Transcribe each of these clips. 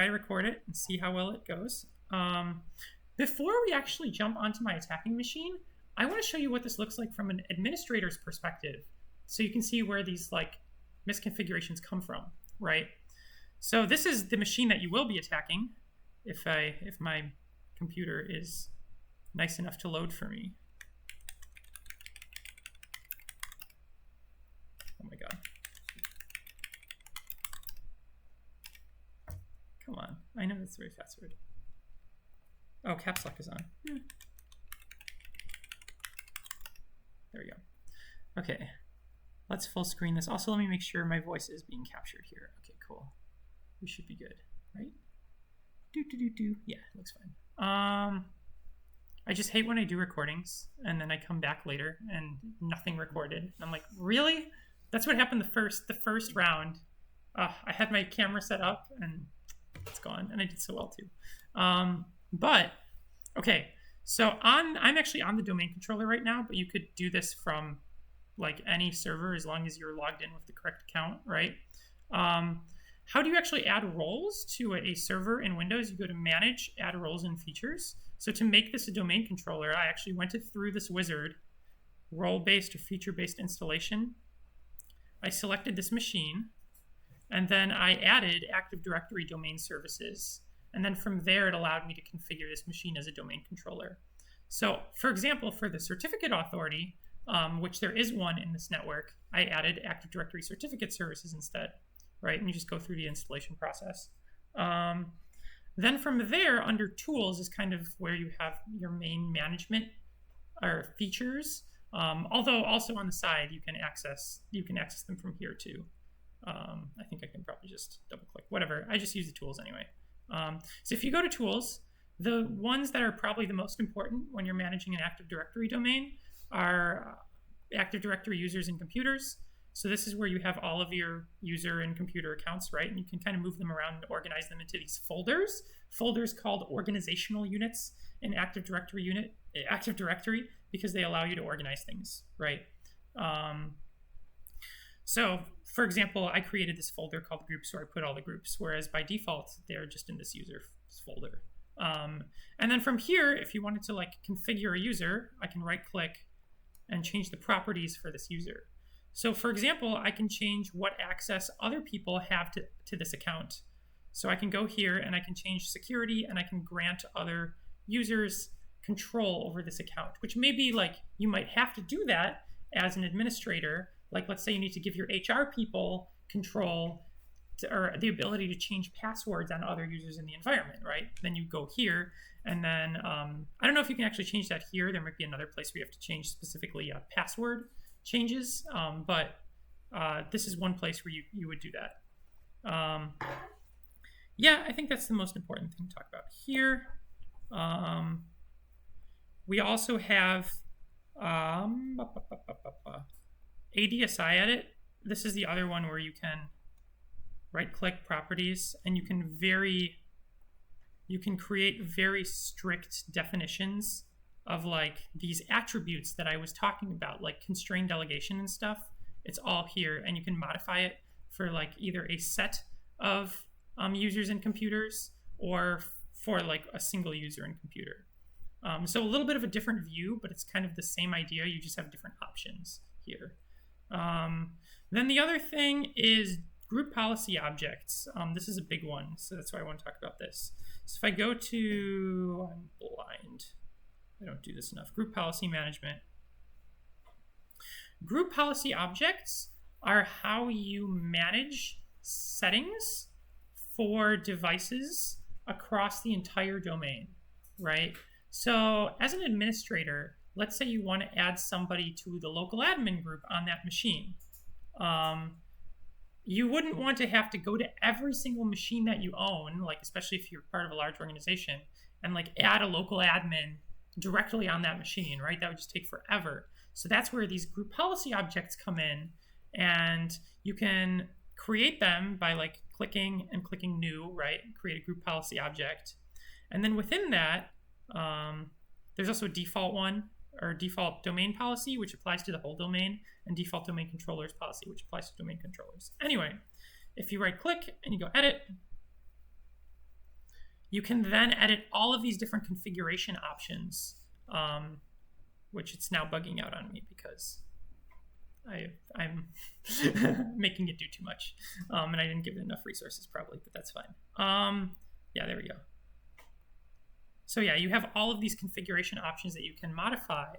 try to record it and see how well it goes. Before we actually jump onto my attacking machine, I want to show you what this looks like from an administrator's perspective, so you can see where these like misconfigurations come from, right? So this is the machine that you will be attacking if my computer is nice enough to load for me. Oh my God. Come on, I know that's the right password. Oh, caps lock is on. There we go. Okay, let's full screen this. Also, let me make sure my voice is being captured here. Okay, cool. We should be good, right? Yeah, looks fine. I just hate when I do recordings and then I come back later and nothing recorded. And I'm like, really? That's what happened the first round. I had my camera set up and it's gone, and I did so well too. But okay, so I'm actually on the domain controller right now, but you could do this from like any server as long as you're logged in with the correct account, right? How do you actually add roles to a server in Windows? You go to Manage, Add Roles and Features. So to make this a domain controller, I actually went through this wizard, role-based or feature-based installation. I selected this machine, and then I added Active Directory domain services. And then from there, it allowed me to configure this machine as a domain controller. So for example, for the certificate authority, which there is one in this network, I added Active Directory certificate services instead, right? And you just go through the installation process. Then from there, under tools is kind of where you have your main management or features. Although also on the side, you can access them from here too. I think I can probably just double click, whatever. I just use the tools anyway. So if you go to tools, the ones that are probably the most important when you're managing an Active Directory domain are Active Directory users and computers. So this is where you have all of your user and computer accounts, right? And you can kind of move them around and organize them into these folders called organizational units in Active Directory because they allow you to organize things, right? So for example, I created this folder called groups where I put all the groups, whereas by default, they're just in this user folder. And then from here, if you wanted to like configure a user, I can right click and change the properties for this user. So for example, I can change what access other people have to this account. So I can go here and I can change security and I can grant other users control over this account, which may be like, you might have to do that as an administrator. Like let's say you need to give your HR people control or the ability to change passwords on other users in the environment, right? Then you go here and then, I don't know if you can actually change that here. There might be another place where you have to change specifically password changes, but this is one place where you would do that. Yeah, I think that's the most important thing to talk about here. We also have ADSI edit. This is the other one where you can right-click properties and you can create very strict definitions of like these attributes that I was talking about, like constrained delegation and stuff. It's all here, and you can modify it for like either a set of users and computers or for like a single user and computer. So a little bit of a different view, but it's kind of the same idea. You just have different options here. Then the other thing is group policy objects. This is a big one, so that's why I want to talk about this. So if I go to, I'm blind. I don't do this enough. Group policy management. Group policy objects are how you manage settings for devices across the entire domain, right? So as an administrator, let's say you want to add somebody to the local admin group on that machine. You wouldn't want to have to go to every single machine that you own, like especially if you're part of a large organization, and like add a local admin directly on that machine, right? That would just take forever. So that's where these group policy objects come in, and you can create them by like clicking new, right? Create a group policy object. And then within that, there's also a default one, or default domain policy, which applies to the whole domain, and default domain controllers policy, which applies to domain controllers. Anyway, if you right click and you go edit, you can then edit all of these different configuration options, which it's now bugging out on me because I'm making it do too much, and I didn't give it enough resources probably, but that's fine. Yeah, there we go. So yeah, you have all of these configuration options that you can modify,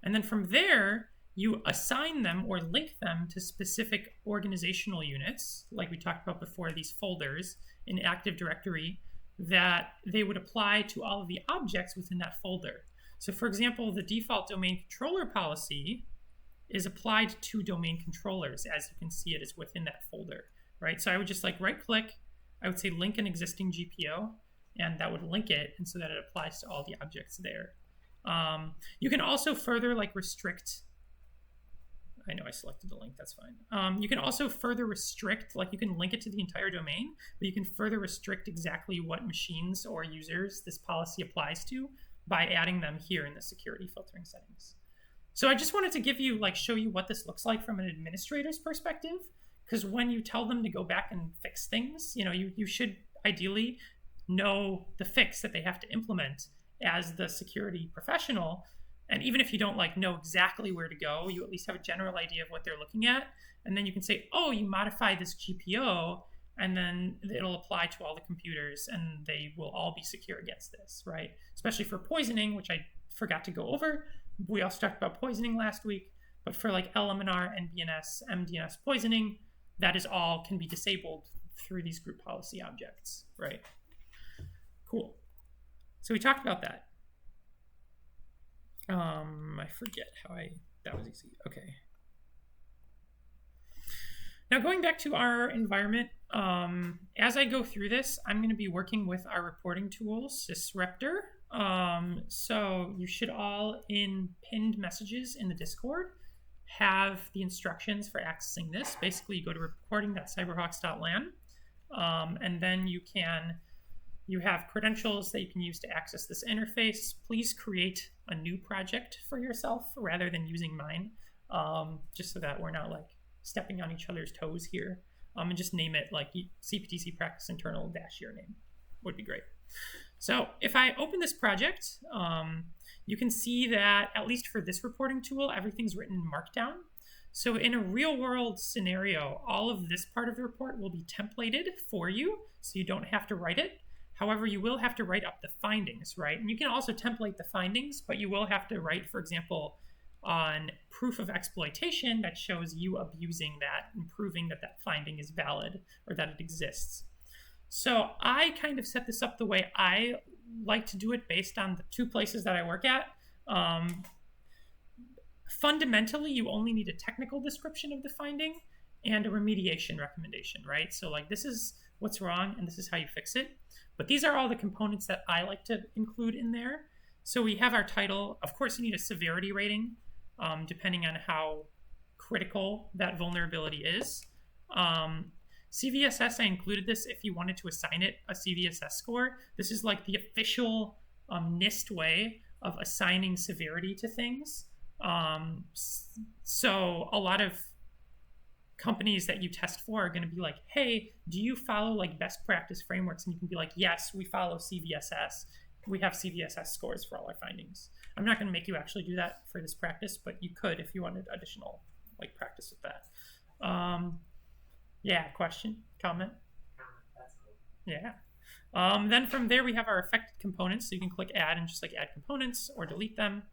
and then from there, you assign them or link them to specific organizational units, like we talked about before, these folders in Active Directory, that they would apply to all of the objects within that folder. So for example, the default domain controller policy is applied to domain controllers. As you can see, it is within that folder, right? So I would just like right click, I would say link an existing GPO, and that would link it, and so that it applies to all the objects there. You can also further like restrict, I know I selected the link, that's fine. You can also further restrict, like you can link it to the entire domain, but you can further restrict exactly what machines or users this policy applies to by adding them here in the security filtering settings. So I just wanted to give you, like, show you what this looks like from an administrator's perspective, because when you tell them to go back and fix things, you know, you should ideally know the fix that they have to implement as the security professional. And even if you don't like know exactly where to go, you at least have a general idea of what they're looking at. And then you can say, oh, you modify this GPO, and then it'll apply to all the computers and they will all be secure against this, right? Especially for poisoning, which I forgot to go over. We also talked about poisoning last week, but for like LMNR, NBNS, MDNS poisoning, that is all can be disabled through these group policy objects, right? Cool. So we talked about that. I forget how that was easy. Okay. Now going back to our environment, as I go through this, I'm going to be working with our reporting tool, Sysreptor. So you should all, in pinned messages in the Discord, have the instructions for accessing this. Basically, you go to reporting.cyberhawks.lan, and then you have credentials that you can use to access this interface. Please create a new project for yourself rather than using mine, just so that we're not like stepping on each other's toes here. And just name it like CPTC practice internal - your name would be great. So if I open this project, you can see that at least for this reporting tool, everything's written in Markdown. So in a real world scenario, all of this part of the report will be templated for you, so you don't have to write it. However, you will have to write up the findings, right? And you can also template the findings, but you will have to write, for example, on proof of exploitation that shows you abusing that and proving that that finding is valid or that it exists. So I kind of set this up the way I like to do it based on the two places that I work at. Fundamentally, you only need a technical description of the finding and a remediation recommendation, right? So like this is what's wrong and this is how you fix it. But these are all the components that I like to include in there. So we have our title. Of course, you need a severity rating, depending on how critical that vulnerability is. CVSS, I included this if you wanted to assign it a CVSS score. This is like the official NIST way of assigning severity to things. So a lot of companies that you test for are going to be like, hey, do you follow like best practice frameworks? And you can be like, yes, we follow CVSS. We have CVSS scores for all our findings. I'm not going to make you actually do that for this practice, but you could if you wanted additional like practice with that. Yeah, question, comment? That's cool. Yeah. Then from there, we have our affected components. So you can click add and just like add components or delete them.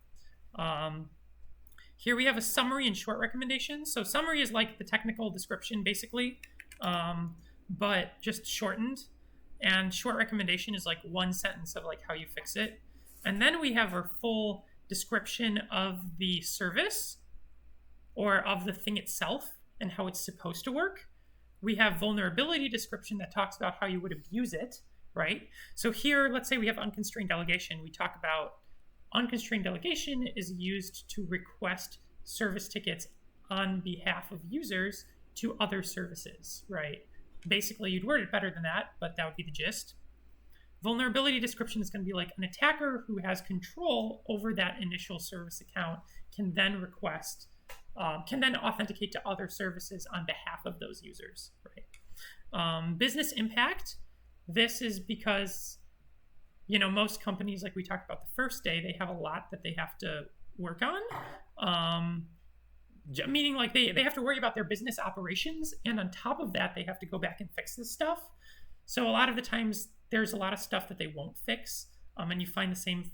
Here we have a summary and short recommendations. So summary is like the technical description basically, but just shortened. And short recommendation is like one sentence of like how you fix it. And then we have our full description of the service or of the thing itself and how it's supposed to work. We have vulnerability description that talks about how you would abuse it, right? So here, let's say we have unconstrained delegation. We talk about unconstrained delegation is used to request service tickets on behalf of users to other services, right? Basically, you'd word it better than that, but that would be the gist. Vulnerability description is going to be like an attacker who has control over that initial service account can then request, can then authenticate to other services on behalf of those users, right? Business impact. This is because most companies, like we talked about the first day, they have a lot that they have to work on. Meaning like they have to worry about their business operations, and on top of that they have to go back and fix this stuff. So a lot of the times there's a lot of stuff that they won't fix, and you find the same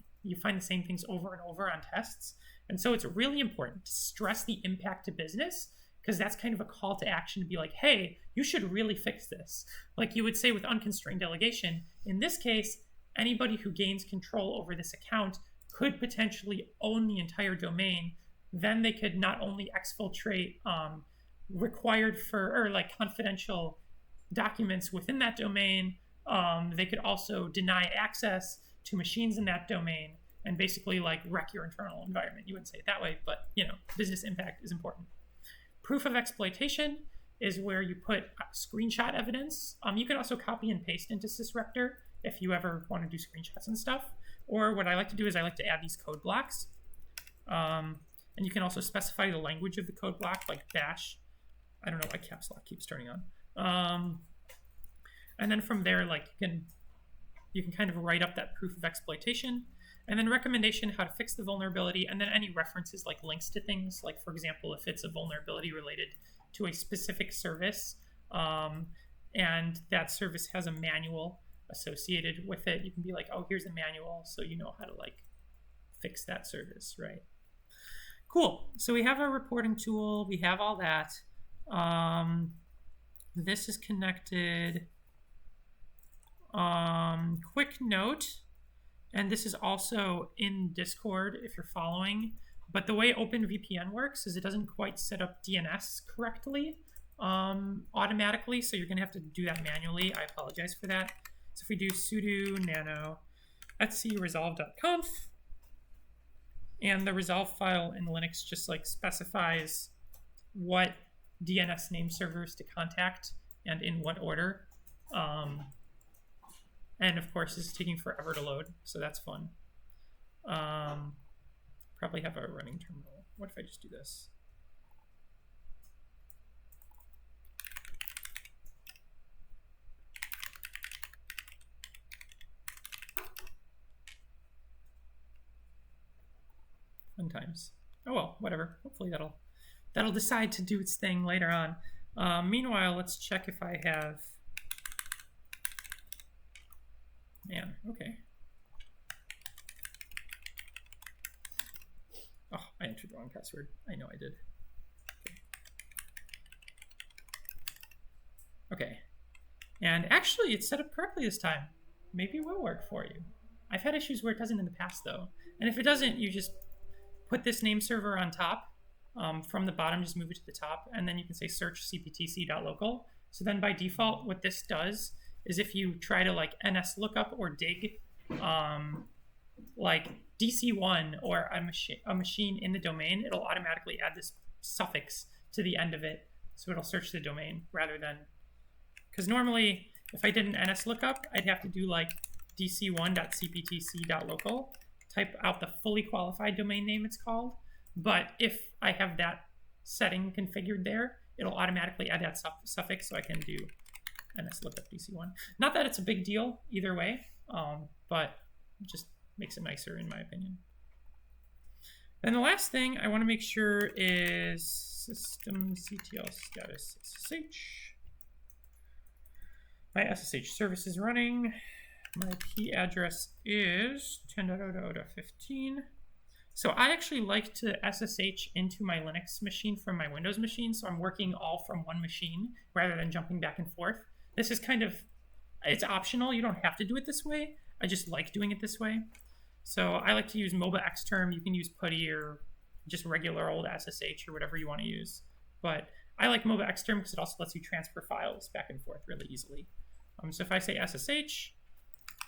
things over and over on tests. And so it's really important to stress the impact to business, because that's kind of a call to action to be like, hey, you should really fix this. Like you would say with unconstrained delegation, in this case, anybody who gains control over this account could potentially own the entire domain. Then they could not only exfiltrate required for, or like confidential documents within that domain, they could also deny access to machines in that domain and basically like wreck your internal environment. You wouldn't say it that way, but business impact is important. Proof of exploitation is where you put screenshot evidence. You can also copy and paste into Sysreptor if you ever want to do screenshots and stuff. Or what I like to do is I like to add these code blocks. And you can also specify the language of the code block, like dash. I don't know why caps lock keeps turning on. And then from there, like you can kind of write up that proof of exploitation, and then recommendation how to fix the vulnerability, and then any references like links to things. Like for example, if it's a vulnerability related to a specific service, and that service has a manual associated with it, you can be like, oh, here's a manual, so you know how to like fix that service, right? Cool. So we have our reporting tool. We have all that. This is connected. Quick note, and this is also in Discord if you're following, but the way OpenVPN works is it doesn't quite set up DNS correctly automatically, so you're going to have to do that manually. I apologize for that. So if we do sudo nano etc resolve.conf, and the resolve file in Linux just like specifies what DNS name servers to contact and in what order. And of course, this is taking forever to load, so that's fun. Probably have a running terminal. What if I just do this? Fun times. Oh well, whatever. Hopefully that'll decide to do its thing later on. Meanwhile, let's check if I have. Man, okay. Oh, I entered the wrong password. I know I did. Okay. And actually, it's set up correctly this time. Maybe it will work for you. I've had issues where it doesn't in the past, though. And if it doesn't, you just put this name server on top. From the bottom, just move it to the top. And then you can say search cptc.local. So then by default, what this does is if you try to like NS lookup or dig like DC1 or a machine in the domain, it'll automatically add this suffix to the end of it. So it'll search the domain rather than, because normally if I did an NS lookup, I'd have to do like dc1.cptc.local, type out the fully qualified domain name it's called. But if I have that setting configured there, it'll automatically add that suffix, so I can do NS lookup DC1. Not that it's a big deal either way, but it just makes it nicer in my opinion. And the last thing I want to make sure is systemctl status SSH. My SSH service is running. My IP address is 10.0.0.15. So I actually like to SSH into my Linux machine from my Windows machine, so I'm working all from one machine rather than jumping back and forth. This is kind of, it's optional. You don't have to do it this way. I just like doing it this way. So I like to use MOBA Xterm. You can use PuTTY or just regular old SSH or whatever you want to use. But I like MOBA Xterm because it also lets you transfer files back and forth really easily. So if I say SSH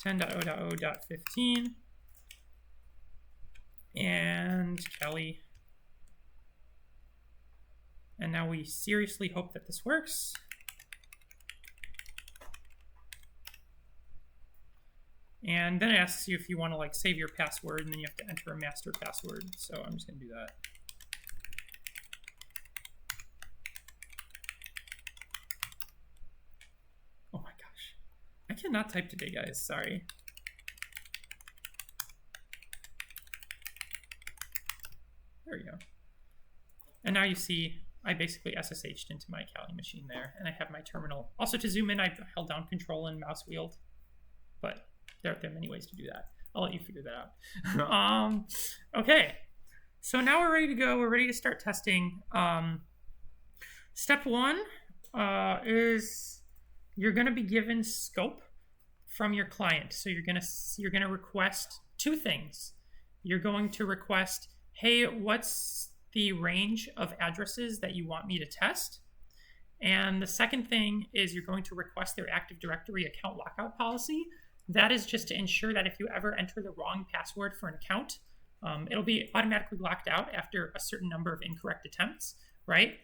10.0.0.15 and Kelly, and now we seriously hope that this works. And then it asks you if you want to like save your password, and then you have to enter a master password. So I'm just going to do that. Oh my gosh. I cannot type today, guys. Sorry. There we go. And now you see I basically SSH'd into my Kali machine there, and I have my terminal. Also, to zoom in, I held down Control and mouse wheeled, but there are many ways to do that. I'll let you figure that out. Okay, so now we're ready to go. We're ready to start testing. Step one is you're going to be given scope from your client. So you're going to request two things. You're going to request, hey, what's the range of addresses that you want me to test? And the second thing is you're going to request their Active Directory account lockout policy. That is just to ensure that if you ever enter the wrong password for an account, it'll be automatically locked out after a certain number of incorrect attempts, right?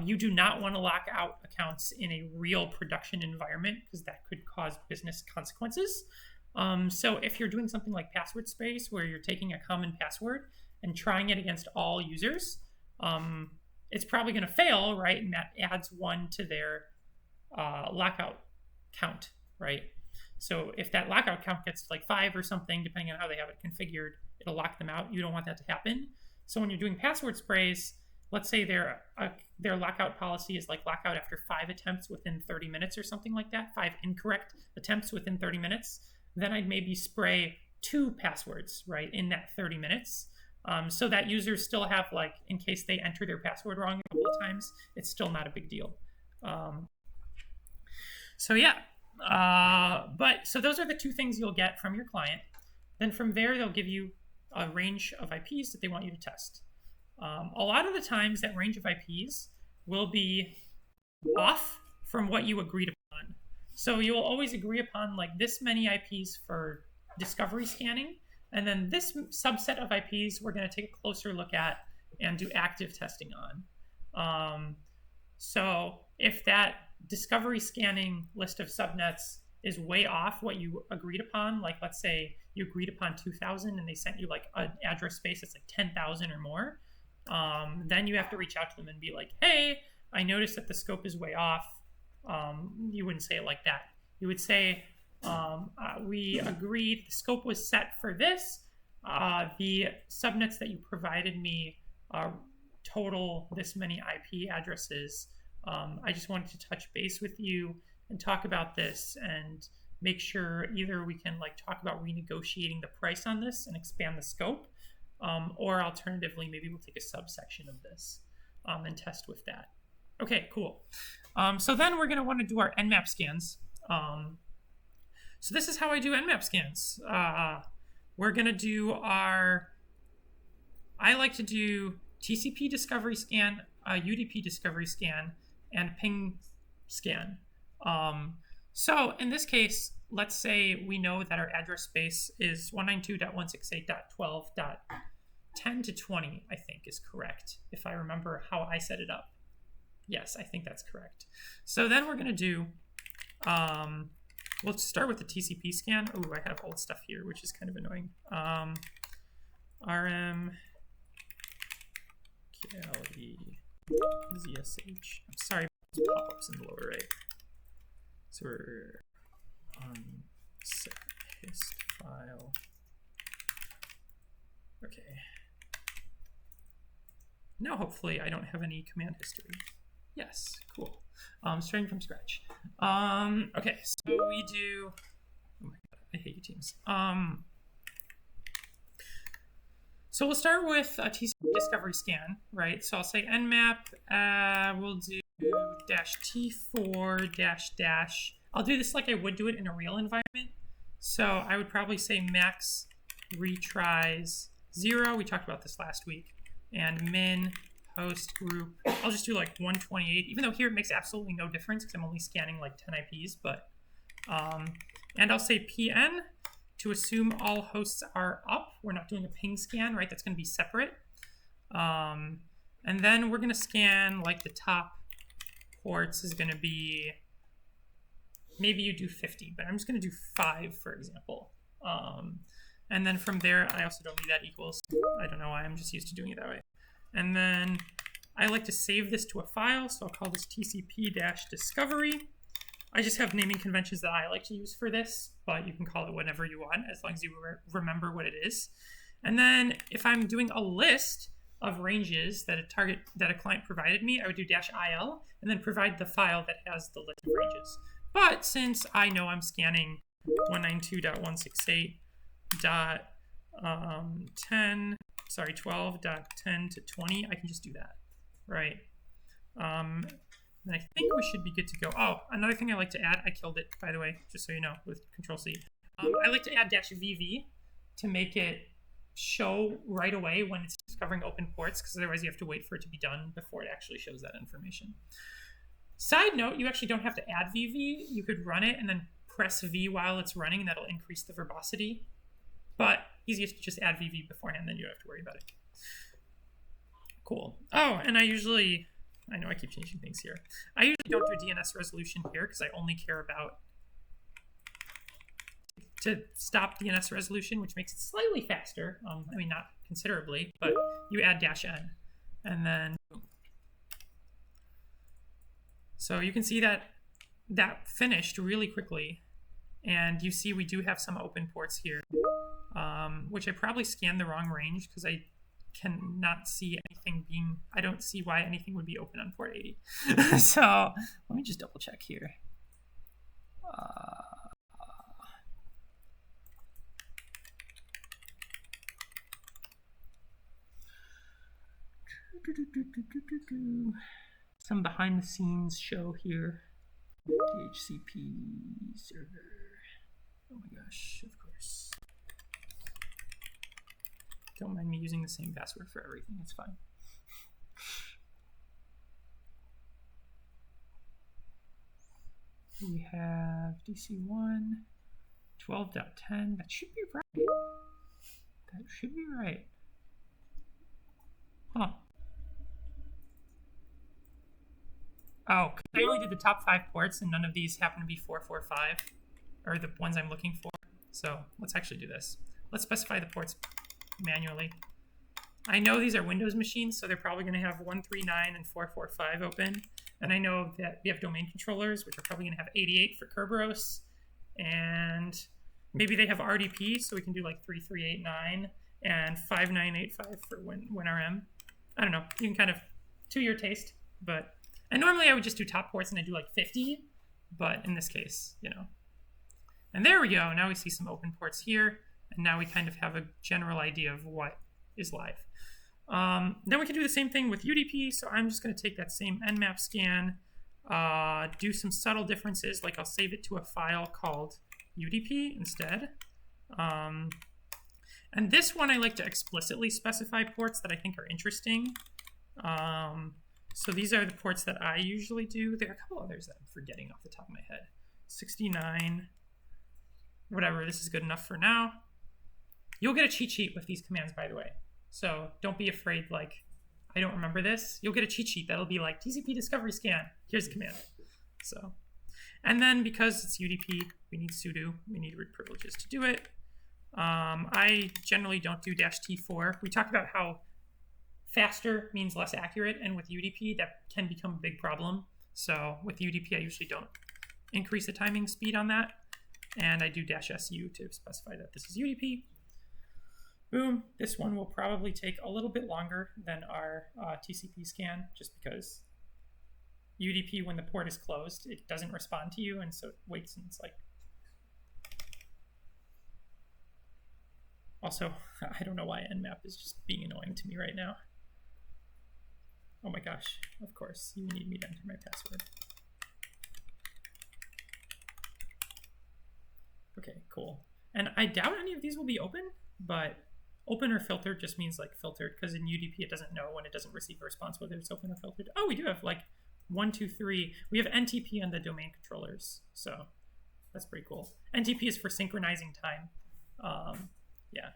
You do not want to lock out accounts in a real production environment because that could cause business consequences. So if you're doing something like password space, where you're taking a common password and trying it against all users, it's probably going to fail, right? And that adds one to their lockout count, right? So if that lockout count gets like 5 or something, depending on how they have it configured, it'll lock them out. You don't want that to happen. So when you're doing password sprays, let's say their lockout policy is like lockout after 5 attempts within 30 minutes or something like that, 5 incorrect attempts within 30 minutes, then I'd maybe spray 2 passwords, right, in that 30 minutes. So that users still have, like, in case they enter their password wrong a couple of times, it's still not a big deal. So yeah, so those are the 2 things you'll get from your client. Then from there, they'll give you a range of IPs that they want you to test. A lot of the times that range of IPs will be off from what you agreed upon. So you will always agree upon like this many IPs for discovery scanning, and then this subset of IPs we're going to take a closer look at and do active testing on. So if that discovery scanning list of subnets is way off what you agreed upon, like let's say you agreed upon 2,000 and they sent you like an address space that's like 10,000 or more, then you have to reach out to them and be like, hey, I noticed that the scope is way off. You wouldn't say it like that. You would say, we agreed the scope was set for this. The subnets that you provided me total this many IP addresses. I just wanted to touch base with you and talk about this and make sure either we can like talk about renegotiating the price on this and expand the scope, or alternatively, maybe we'll take a subsection of this and test with that. Okay, cool. So then we're going to want to do our Nmap scans. So this is how I do Nmap scans. We're going to do I like to do TCP discovery scan, UDP discovery scan, and ping scan. So in this case, let's say we know that our address space is 192.168.12.10 to 20, I think is correct, if I remember how I set it up. Yes, I think that's correct. So then we're going to do, we'll start with the TCP scan. Oh, I have old stuff here, which is kind of annoying. RM KLE ZSH. I'm sorry about those pop-ups in the lower right. So we're on set hist file. Okay. Now hopefully I don't have any command history. Yes, cool. Starting from scratch. Okay, so we do. Oh my god, I hate you teams. So we'll start with a TCP discovery scan, right? So I'll say nmap. We'll do -t4 --. I'll do this like I would do it in a real environment. So I would probably say max retries 0. We talked about this last week. And min host group. I'll just do like 128, even though here it makes absolutely no difference because I'm only scanning like 10 IPs. But and I'll say pn to assume all hosts are up. We're not doing a ping scan, right? That's going to be separate. And then we're going to scan like the top ports is going to be, maybe you do 50, but I'm just going to do 5, for example. And then from there, I also don't need that equals. I don't know why, I'm just used to doing it that way. And then I like to save this to a file, so I'll call this TCP-discovery. I just have naming conventions that I like to use for this, but you can call it whatever you want, as long as you remember what it is. And then if I'm doing a list of ranges that a client provided me, I would do -il and then provide the file that has the list of ranges. But since I know I'm scanning 12.10 to 20, I can just do that, right? And I think we should be good to go. Oh, another thing I like to add, I killed it, by the way, just so you know, with Control-C. I like to add -vv to make it show right away when it's discovering open ports, because otherwise you have to wait for it to be done before it actually shows that information. Side note, you actually don't have to add VV. You could run it and then press V while it's running, and that'll increase the verbosity. But easiest to just add VV beforehand, then you don't have to worry about it. Cool. Oh, and I know I keep changing things here. I usually don't do DNS resolution here because I only care about to stop DNS resolution, which makes it slightly faster. I mean, not considerably, but you add -n, and then boom. So you can see that finished really quickly, and you see we do have some open ports here, which I probably scanned the wrong range because I cannot see anything being. I don't see why anything would be open on port 80. So let me just double check here. Some behind the scenes show here. DHCP server. Oh my gosh, of course. Don't mind me using the same password for everything, it's fine. We have DC1, 12.10. That should be right. That should be right. Huh. Oh, I only did the top 5 ports, and none of these happen to be 445, or the ones I'm looking for. So let's actually do this. Let's specify the ports manually. I know these are Windows machines, so they're probably going to have 139 and 445 open. And I know that we have domain controllers, which are probably going to have 88 for Kerberos. And maybe they have RDP, so we can do like 3389 and 5985 for WinRM. I don't know. You can kind of, to your taste, but... And normally I would just do top ports and I do like 50, but in this case, you know. And there we go. Now we see some open ports here, and now we kind of have a general idea of what is live. Then we can do the same thing with UDP. So I'm just going to take that same nmap scan, do some subtle differences, like I'll save it to a file called UDP instead. And this one I like to explicitly specify ports that I think are interesting. So these are the ports that I usually do. There are a couple others that I'm forgetting off the top of my head. 69, whatever, this is good enough for now. You'll get a cheat sheet with these commands, by the way. So don't be afraid, like, I don't remember this. You'll get a cheat sheet that'll be like, TCP discovery scan, here's the command. So, and then because it's UDP, we need sudo, we need root privileges to do it. I generally don't do -T4. We talked about how faster means less accurate, and with UDP that can become a big problem. So with UDP I usually don't increase the timing speed on that, and I do -SU to specify that this is UDP. Boom. This one will probably take a little bit longer than our TCP scan, just because UDP, when the port is closed, it doesn't respond to you, and so it waits, and it's like... Also, I don't know why nmap is just being annoying to me right now. Oh my gosh, of course, you need me to enter my password. Okay, cool. And I doubt any of these will be open, but open or filtered just means like filtered, because in UDP it doesn't know when it doesn't receive a response whether it's open or filtered. Oh, we do have like 1, 2, 3. We have NTP on the domain controllers, so that's pretty cool. NTP is for synchronizing time. Yeah.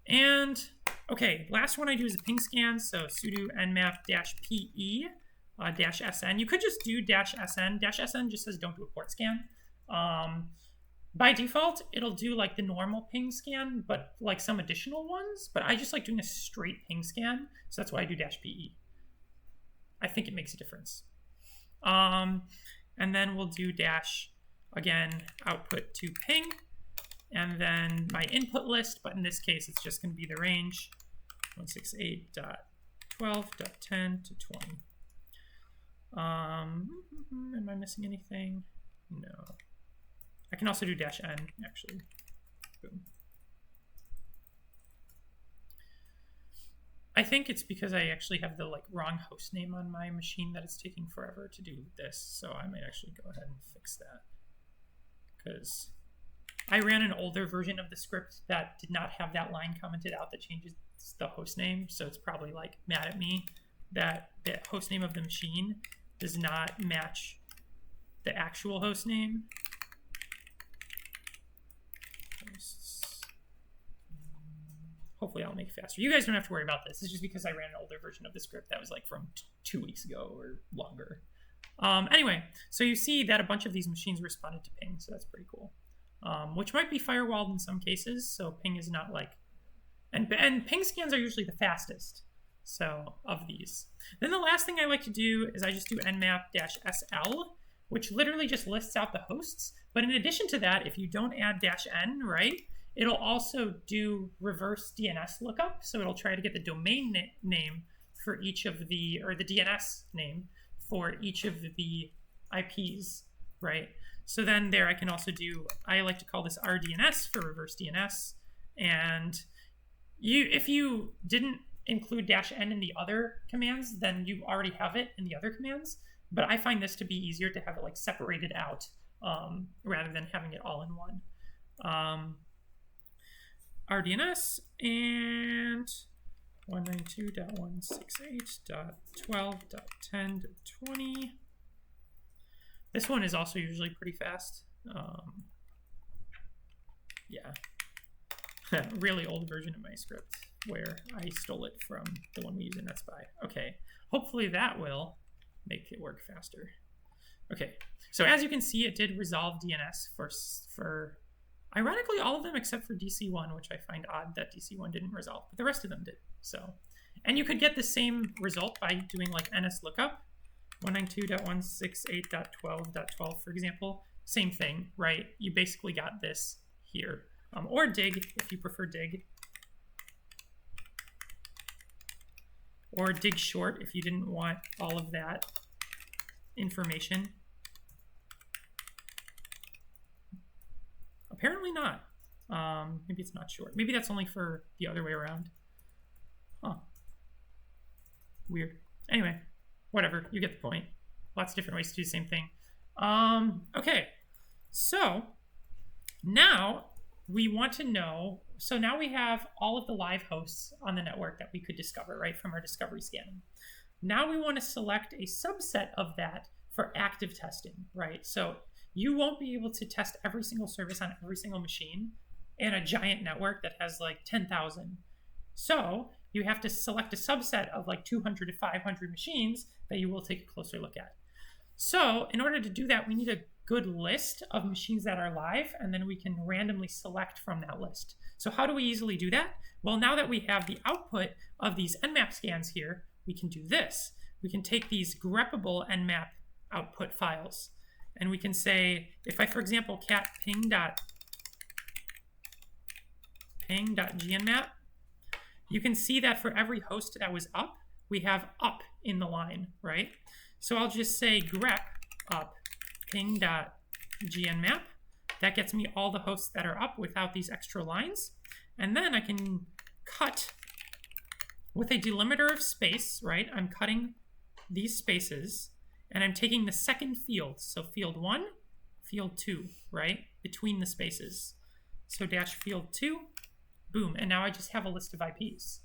And okay, last one I do is a ping scan. So sudo nmap -pe -sn. You could just do -sn. -sn just says don't do a port scan. By default, it'll do like the normal ping scan, but like some additional ones. But I just like doing a straight ping scan, so that's why I do -pe. I think it makes a difference. And then we'll do again output to ping. And then my input list, but in this case, it's just going to be the range 168 12.10 to 20. Am I missing anything? No. I can also do -n, actually. Boom. I think it's because I actually have the wrong host name on my machine that it's taking forever to do this. So I might actually go ahead and fix that, because I ran an older version of the script that did not have that line commented out that changes the host name. So it's probably mad at me that the host name of the machine does not match the actual host name. Hopefully I'll make it faster. You guys don't have to worry about this. It's just because I ran an older version of the script that was from 2 weeks ago or longer. Anyway, so you see that a bunch of these machines responded to ping, so that's pretty cool. Which might be firewalled in some cases, so ping is not and ping scans are usually the fastest, so of these. Then the last thing I like to do is I just do nmap-sl, which literally just lists out the hosts. But in addition to that, if you don't add -n, right, it'll also do reverse DNS lookup. So it'll try to get the domain name for each of or the DNS name for each of the IPs, right? So then there I can also do, I like to call this RDNS for reverse DNS. And if you didn't include -n in the other commands, then you already have it in the other commands. But I find this to be easier to have it separated out rather than having it all in one. RDNS and 192.168.12.10 to 20. This one is also usually pretty fast. Yeah. Really old version of my script where I stole it from the one we use in NetSpy. Okay, hopefully that will make it work faster. Okay, so as you can see, it did resolve DNS for ironically all of them except for DC1, which I find odd that DC1 didn't resolve, but the rest of them did. So, and you could get the same result by doing NSLOOKUP, 192.168.12.12, for example. Same thing, right? You basically got this here. Or dig, if you prefer dig. Or dig short if you didn't want all of that information. Apparently not. Maybe it's not short. Maybe that's only for the other way around. Huh. Weird. Anyway, whatever. You get the point. Lots of different ways to do the same thing. Okay. So now we want to know, so now we have all of the live hosts on the network that we could discover, right, from our discovery scanning. Now we want to select a subset of that for active testing, right? So you won't be able to test every single service on every single machine in a giant network that has 10,000. So you have to select a subset of 200 to 500 machines that you will take a closer look at. So in order to do that, we need a good list of machines that are live, and then we can randomly select from that list. So how do we easily do that? Well, now that we have the output of these nmap scans here, we can do this. We can take these greppable nmap output files, and we can say, if I, for example, cat ping.gnmap, you can see that for every host that was up, we have up in the line, right? So I'll just say grep up ping.gnmap. That gets me all the hosts that are up without these extra lines. And then I can cut with a delimiter of space, right? I'm cutting these spaces, and I'm taking the second field. So field 1, field 2, right? Between the spaces. So dash field 2, boom. And now I just have a list of IPs.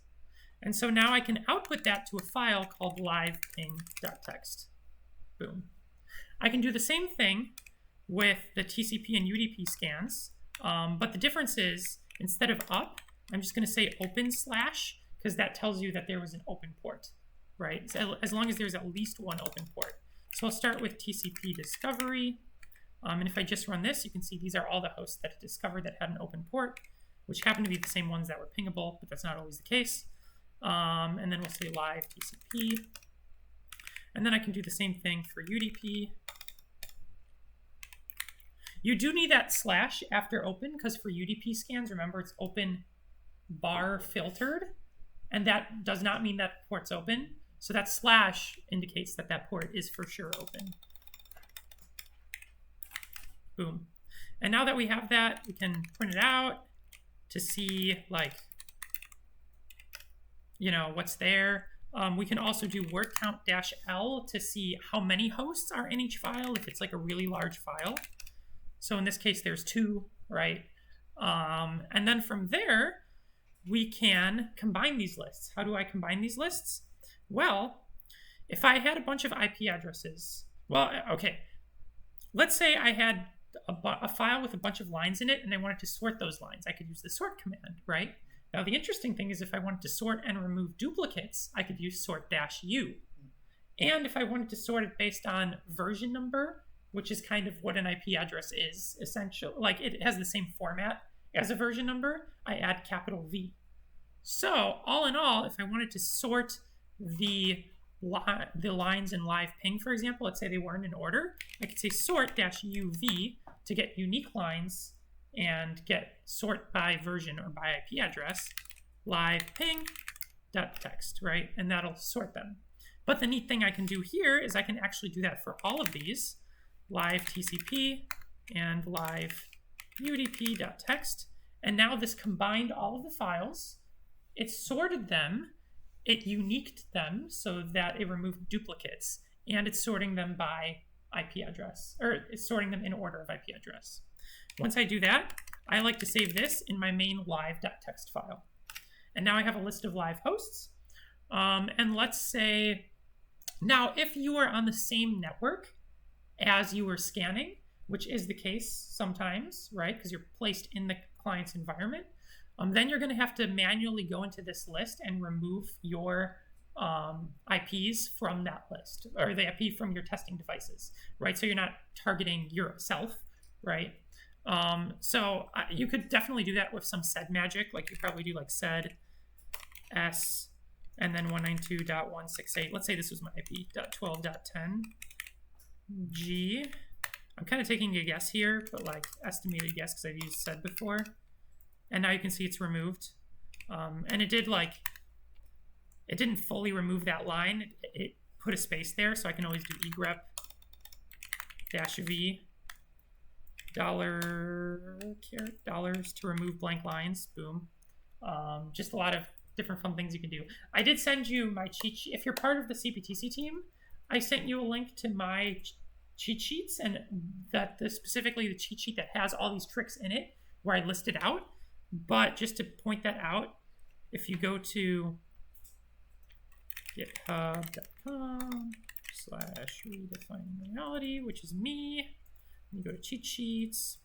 And so now I can output that to a file called liveping.txt. Boom. I can do the same thing with the TCP and UDP scans, but the difference is, instead of up, I'm just going to say open slash, because that tells you that there was an open port, right? So as long as there's at least one open port. So I'll start with TCP discovery, and if I just run this, you can see these are all the hosts that it discovered that had an open port, which happen to be the same ones that were pingable, but that's not always the case. And then we'll say live TCP. And then I can do the same thing for UDP. You do need that slash after open, because for UDP scans, remember, it's open bar filtered. and that does not mean that port's open. So that slash indicates that that port is for sure open. Boom. And now that we have that, we can print it out to see, like, you know, what's there. We can also do word count -L to see how many hosts are in each file if it's like a really large file. So in this case, there's 2, right? And then from there, we can combine these lists. How do I combine these lists? Well, if I had a bunch of IP addresses, well, okay, let's say I had a file with a bunch of lines in it and I wanted to sort those lines. I could use the sort command, right? Now, the interesting thing is if I wanted to sort and remove duplicates, I could use sort -U. And if I wanted to sort it based on version number, which is kind of what an IP address is, essentially, like it has the same format as a version number, I add capital V. So all in all, if I wanted to sort the lines in live ping, for example, let's say they weren't in order, I could say sort -UV to get unique lines and get sort by version or by IP address, live ping.text, right? And that'll sort them. But the neat thing I can do here is I can actually do that for all of these, live TCP and live UDP.text. And now this combined all of the files, it sorted them, it uniqued them so that it removed duplicates, and it's sorting them by IP address, or it's sorting them in order of IP address. Once I do that, I like to save this in my main live.txt file. And now I have a list of live hosts. And let's say, now if you are on the same network as you were scanning, which is the case sometimes, right? Because you're placed in the client's environment, then you're going to have to manually go into this list and remove your IPs from that list, or the IP from your testing devices, right? So you're not targeting yourself, right? So you could definitely do that with some sed magic, like you probably do like sed s and then 192.168. Let's say this was my IP, .12.10 G. I'm kind of taking a guess here, but like estimated guess because I've used sed before. And now you can see it's removed. And it didn't fully remove that line. It put a space there, so I can always do egrep -V $dollars to remove blank lines. Boom. Just a lot of different fun things you can do. I did send you my cheat sheet. If you're part of the CPTC team, I sent you a link to my cheat sheets, and specifically the cheat sheet that has all these tricks in it where I listed out. But just to point that out, if you go to github.com/redefining reality, which is me, you go to cheat sheets,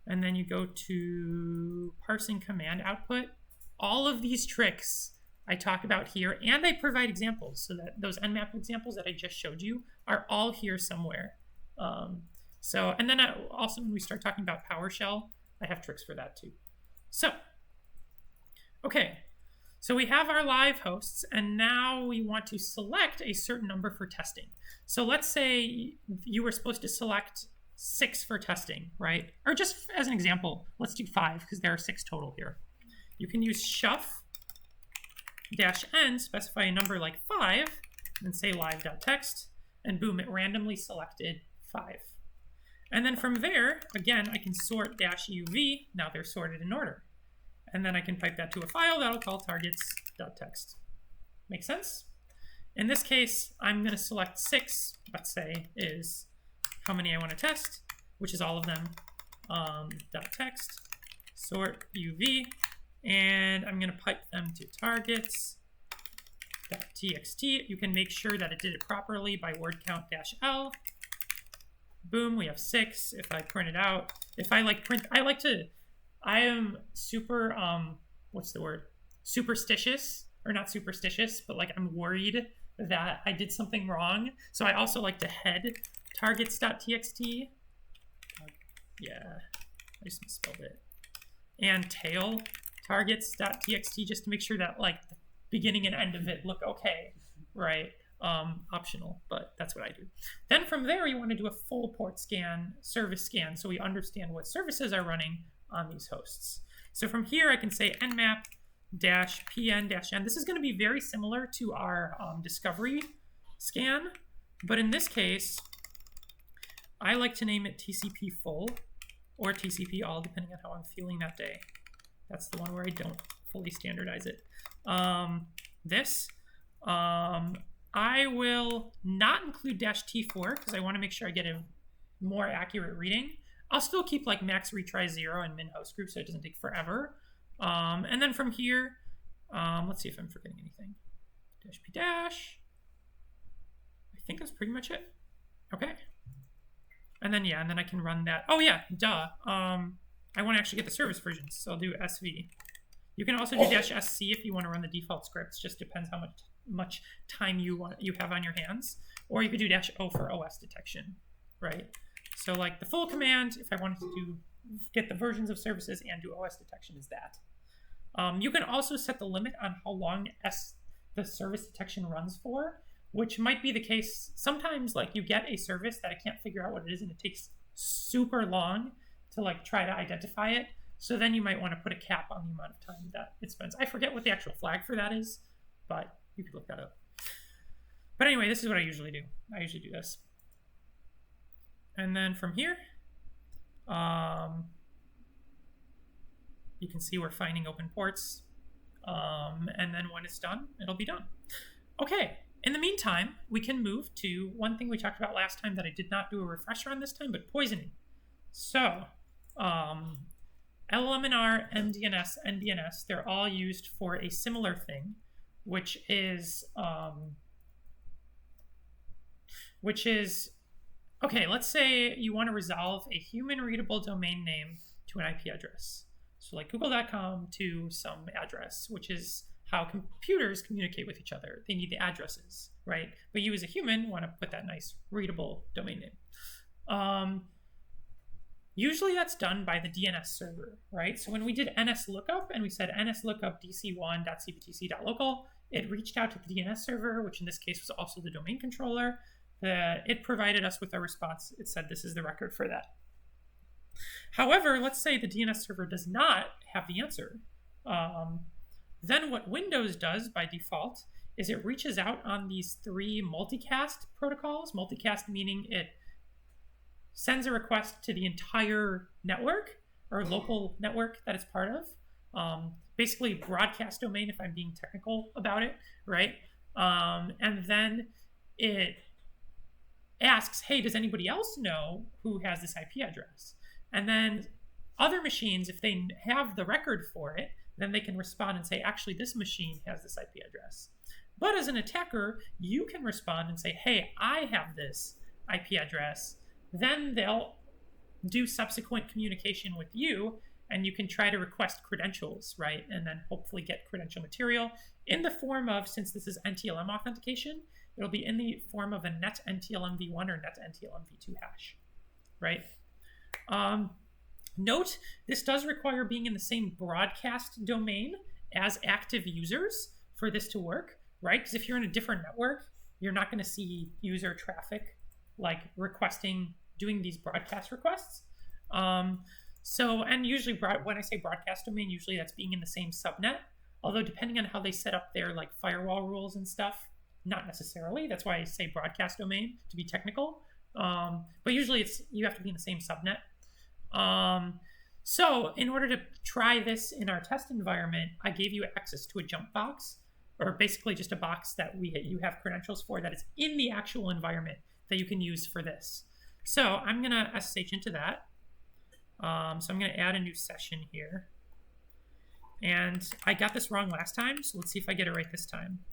and then you go to parsing command output. All of these tricks I talk about here, and I provide examples, so that those Nmap examples that I just showed you are all here somewhere. And then also when we start talking about PowerShell, I have tricks for that too. So, okay, so we have our live hosts, and now we want to select a certain number for testing. So let's say you were supposed to select 6 for testing, right? Or just as an example, let's do 5 because there are 6 total here. You can use shuff-n, specify a number like 5, and say live.txt, and boom, it randomly selected 5. And then from there, again, I can sort -uv. Now they're sorted in order. And then I can pipe that to a file that'll call targets.txt. Make sense? In this case, I'm going to select 6, let's say, is how many I want to test, which is all of them, .text, sort uv, and I'm going to pipe them to targets.txt. You can make sure that it did it properly by word count -L. Boom, we have 6. If I print it out, if I like print, I am super, what's the word? Superstitious, or not superstitious, but like I'm worried that I did something wrong. So I also like to head targets.txt. Yeah, I just misspelled it. And tail targets.txt, just to make sure that like the beginning and end of it look okay, right? Optional, but that's what I do. Then from there, you want to do a full port scan, service scan, so we understand what services are running on these hosts. So from here, I can say nmap -pn-n. This is going to be very similar to our discovery scan, but in this case, I like to name it TCP full or TCP all, depending on how I'm feeling that day. That's the one where I don't fully standardize it. I will not include -t4 because I want to make sure I get a more accurate reading. I'll still keep like max retry 0 and min host group so it doesn't take forever. And then from here, let's see if I'm forgetting anything. -p-. I think that's pretty much it. Okay. And then, yeah, and then I can run that. Oh, yeah, duh. I want to actually get the service versions, so I'll do SV. You can also do -sc if you want to run the default scripts. Just depends how much time you have on your hands. Or you could do -o for OS detection, right? So like the full command, if I wanted to get the versions of services and do OS detection, is that. You can also set the limit on how long the service detection runs for, which might be the case. Sometimes like you get a service that I can't figure out what it is and it takes super long to like try to identify it. So then you might want to put a cap on the amount of time that it spends. I forget what the actual flag for that is, but you could look that up. But anyway, this is what I usually do. I usually do this. And then from here, you can see we're finding open ports. And then when it's done, it'll be done. Okay. In the meantime, we can move to one thing we talked about last time that I did not do a refresher on this time, but poisoning. So, LLMNR, MDNS, NDNS, they're all used for a similar thing, which is, okay, let's say you want to resolve a human-readable domain name to an IP address. So like google.com to some address, which is how computers communicate with each other. They need the addresses, right? But you as a human want to put that nice readable domain name. Usually that's done by the DNS server, right? So when we did NSLOOKUP and we said NSLOOKUP dc1.cptc.local, it reached out to the DNS server, which in this case was also the domain controller. It provided us with a response. It said this is the record for that. However, let's say the DNS server does not have the answer. Then what Windows does by default is it reaches out on these 3 multicast protocols. Multicast meaning it sends a request to the entire network or local network that it's part of. Basically broadcast domain if I'm being technical about it, right? And then it asks, hey, does anybody else know who has this IP address? And then other machines, if they have the record for it, then they can respond and say, actually, this machine has this IP address. But as an attacker, you can respond and say, hey, I have this IP address. Then they'll do subsequent communication with you, and you can try to request credentials, right? And then hopefully get credential material in the form of, since this is NTLM authentication, it'll be in the form of a net NTLM v1 or net NTLM v2 hash, right? Note, this does require being in the same broadcast domain as active users for this to work, right? Because if you're in a different network, you're not going to see user traffic like doing these broadcast requests. And usually when I say broadcast domain, usually that's being in the same subnet, although depending on how they set up their like firewall rules and stuff, not necessarily. That's why I say broadcast domain to be technical. But usually you have to be in the same subnet. So in order to try this in our test environment, I gave you access to a jump box, or basically just a box that you have credentials for that is in the actual environment that you can use for this. So I'm going to SSH into that. So I'm going to add a new session here. And I got this wrong last time, so let's see if I get it right this time.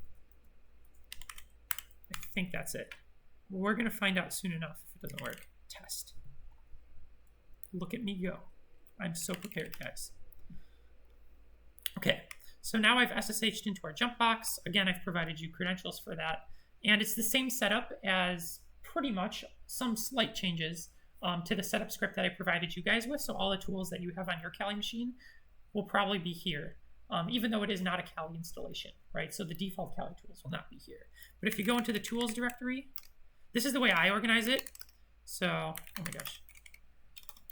I think that's it. We're going to find out soon enough if it doesn't work. Test. Look at me go. I'm so prepared, guys. Okay, so now I've SSH'd into our jump box. Again, I've provided you credentials for that. And it's the same setup as pretty much some slight changes to the setup script that I provided you guys with. So all the tools that you have on your Kali machine will probably be here, even though it is not a Kali installation, right? So the default Kali tools will not be here. But if you go into the tools directory, this is the way I organize it. So, oh my gosh.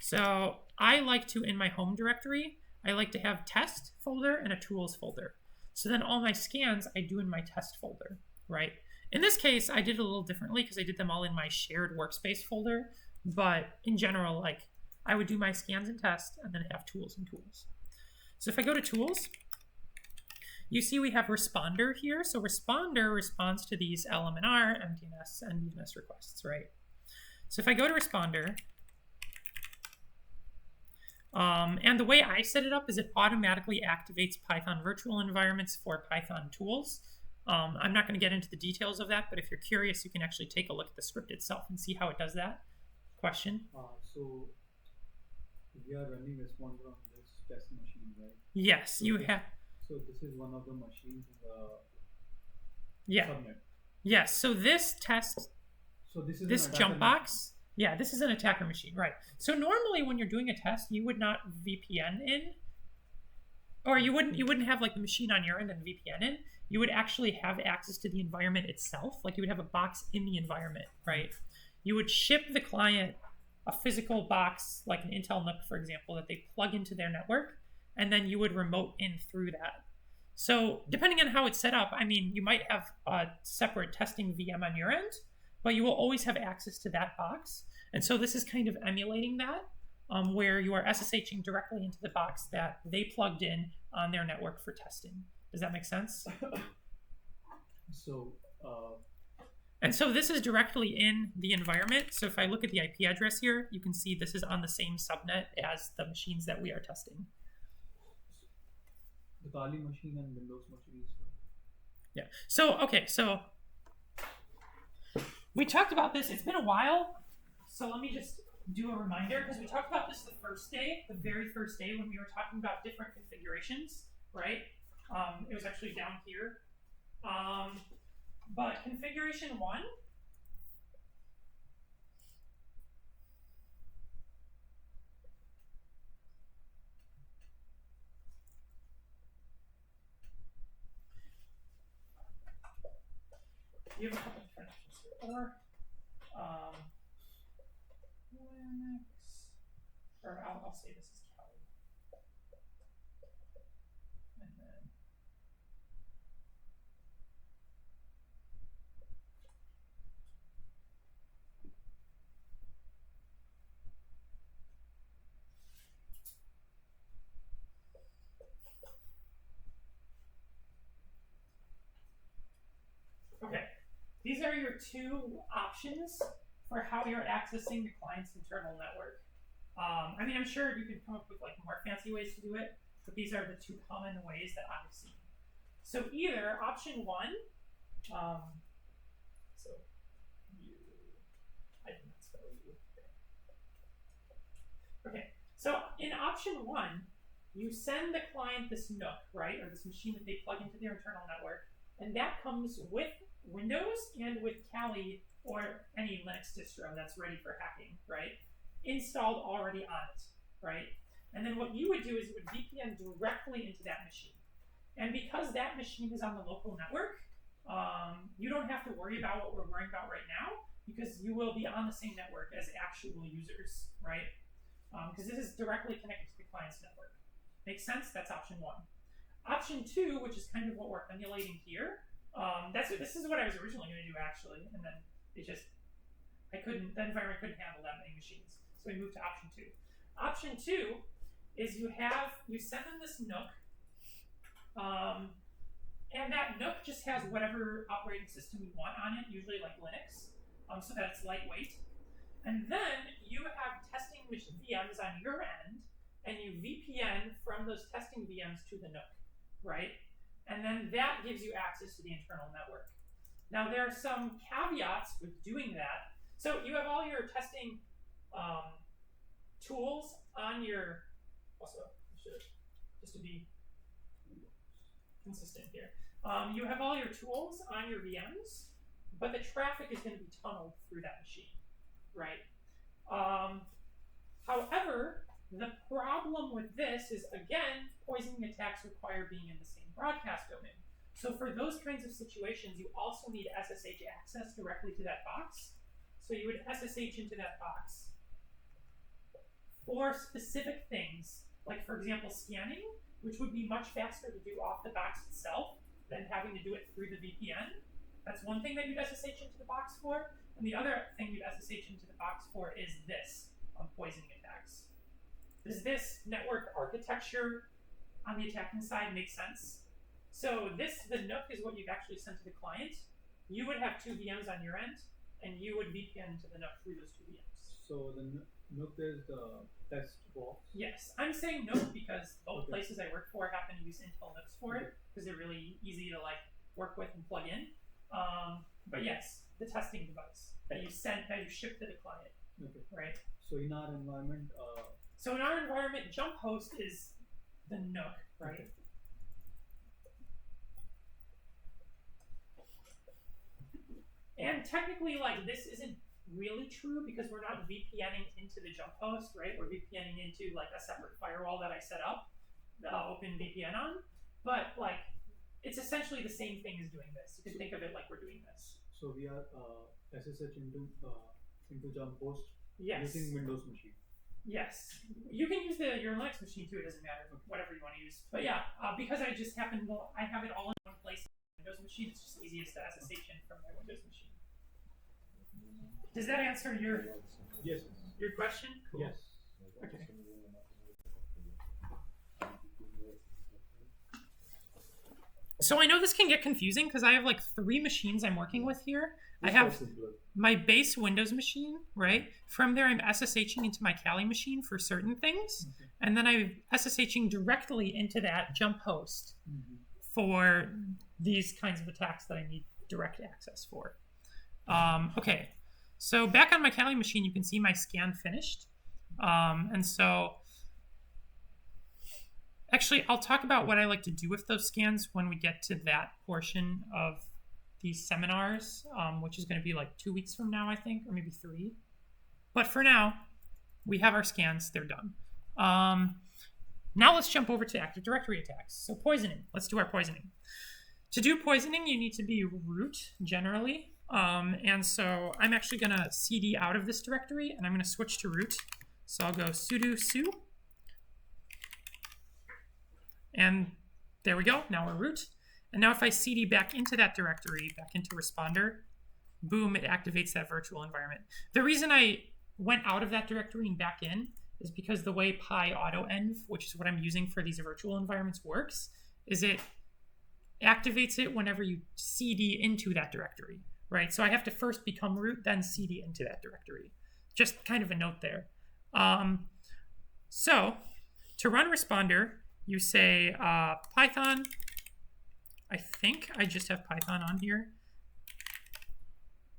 So I like to, in my home directory, I like to have test folder and a tools folder. So then all my scans I do in my test folder, right? In this case, I did it a little differently because I did them all in my shared workspace folder. But in general, like I would do my scans and test and then have tools and tools. So if I go to tools, you see we have responder here. So responder responds to these LM&R, MTNS, and DNS requests, right? So if I go to responder, and the way I set it up is it automatically activates Python virtual environments for Python tools. I'm not going to get into the details of that, but if you're curious, you can actually take a look at the script itself and see how it does that. Question? So we are running responder on this test machine, right? Yes, so you have. So this is one of the machines in the subnet. Yes, so this test, so this jump box, yeah, this is an attacker machine, right? So normally when you're doing a test, you would not VPN in, or you wouldn't have like the machine on your end and VPN in. You would actually have access to the environment itself. Like you would have a box in the environment, right? You would ship the client a physical box, like an Intel NUC, for example, that they plug into their network, and then you would remote in through that. So depending on how it's set up, I mean, you might have a separate testing VM on your end, but you will always have access to that box. And so this is kind of emulating that, where you are SSHing directly into the box that they plugged in on their network for testing. Does that make sense? And so this is directly in the environment. So if I look at the IP address here, you can see this is on the same subnet as the machines that we are testing. The Kali machine and Windows machine. Yeah. So, okay. So we talked about this. It's been a while. So let me just do a reminder because we talked about this the first day, the very first day when we were talking about different configurations, right? It was actually down here. But configuration 1, you have a couple different options here. Or I'll say this is Kali. And then okay, these are your two options for how you're accessing the client's internal network. I mean, I'm sure you could come up with like more fancy ways to do it, but these are the two common ways that I've seen. So either option 1, so you, I did not spell you. Okay, so in option 1, you send the client this NUC, right, or this machine that they plug into their internal network, and that comes with Windows and with Kali or any Linux distro that's ready for hacking, right? Installed already on it, right? And then what you would do is you would VPN directly into that machine. And because that machine is on the local network, you don't have to worry about what we're worrying about right now because you will be on the same network as actual users, right? Because this is directly connected to the client's network. Makes sense? That's option 1. Option 2, which is kind of what we're emulating here, this is what I was originally going to do actually, and then it just, the environment couldn't handle that many machines. So we moved to option 2. Option 2 is you send them this NUC, and that NUC just has whatever operating system you want on it, usually like Linux, so that it's lightweight. And then you have testing VMs on your end, and you VPN from those testing VMs to the NUC, right? And then that gives you access to the internal network. Now there are some caveats with doing that. So you have all your testing tools on your, just to be consistent here, you have all your tools on your VMs, but the traffic is going to be tunneled through that machine, right? However, the problem with this is, again, poisoning attacks require being in the same broadcast domain. So for those kinds of situations, you also need SSH access directly to that box. So you would SSH into that box for specific things like for example, scanning, which would be much faster to do off the box itself than having to do it through the VPN. That's one thing that you'd SSH into the box for. And the other thing you'd SSH into the box for is this on poisoning attacks. Does this network architecture on the attacking side make sense? So the NUC is what you've actually sent to the client. You would have two VMs on your end, and you would VPN to the NUC through those two VMs. So the NUC is the test box? Yes, I'm saying NUC because both places I work for happen to use Intel NUCs for it, because they're really easy to like work with and plug in. But yes, the testing device that you ship to the client, right? So in our environment, jump host is the NUC, right? And technically, like, this isn't really true because we're not VPNing into the jump host, right? We're VPNing into like a separate firewall that I set up, Open VPN on. But like, it's essentially the same thing as doing this. You can think of it like we're doing this. So we are SSH into jump host using Windows machine. Yes, you can use your Linux machine too. It doesn't matter, whatever you want to use. But yeah, because I just I have it all in one place. Windows machine, it's just easiest to SSH in from my Windows machine. Does that answer your question? Cool. Yes. Okay. So I know this can get confusing because I have like 3 machines I'm working with here. I have my base Windows machine, right? From there, I'm SSHing into my Kali machine for certain things, and then I'm SSHing directly into that jump host for these kinds of attacks that I need direct access for. Okay, so back on my Kali machine, you can see my scan finished. And so actually, I'll talk about what I like to do with those scans when we get to that portion of these seminars, which is going to be like 2 weeks from now, I think, or maybe 3. But for now, we have our scans. They're done. Now let's jump over to Active Directory attacks. So poisoning. Let's do our poisoning. To do poisoning, you need to be root, generally. And so I'm actually going to cd out of this directory, and I'm going to switch to root. So I'll go sudo su. And there we go. Now we're root. And now if I cd back into that directory, back into responder, boom, it activates that virtual environment. The reason I went out of that directory and back in is because the way PyAutoEnv, which is what I'm using for these virtual environments, works, is it activates it whenever you cd into that directory, right? So I have to first become root, then cd into that directory. Just kind of a note there. So to run responder, you say Python. I think I just have Python on here.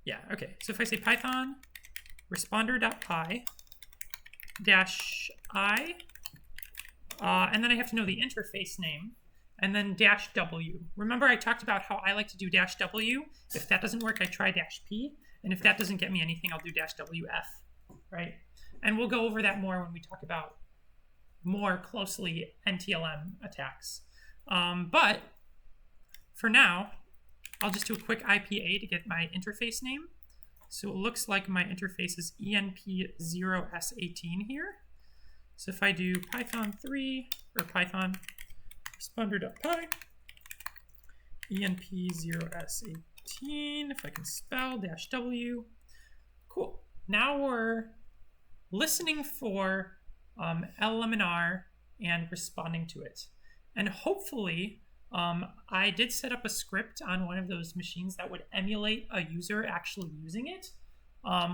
Yeah, okay. So if I say Python responder.py -i, and then I have to know the interface name, and then -w. Remember I talked about how I like to do -w. If that doesn't work, I try -p. And if that doesn't get me anything, I'll do -wf, right? And we'll go over that more when we talk about more closely NTLM attacks. But for now, I'll just do a quick IPA to get my interface name. So it looks like my interface is enp0s18 here. So if I do python3 or python responder.py, enp0s18, if I can spell -w. Cool. Now we're listening for LMNR and responding to it. And hopefully, I did set up a script on one of those machines that would emulate a user actually using it,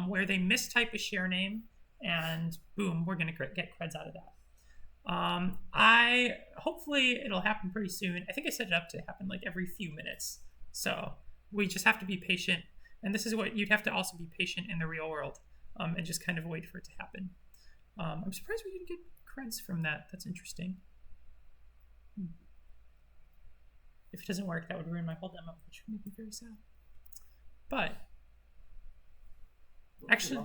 where they mistype a share name, and boom, we're going to get creds out of that. Hopefully it'll happen pretty soon. I think I set it up to happen like every few minutes. So we just have to be patient. And this is what you'd have to also be patient in the real world, and just kind of wait for it to happen. I'm surprised we didn't get creds from that. That's interesting. If it doesn't work, that would ruin my whole demo, which would make me very sad. But actually,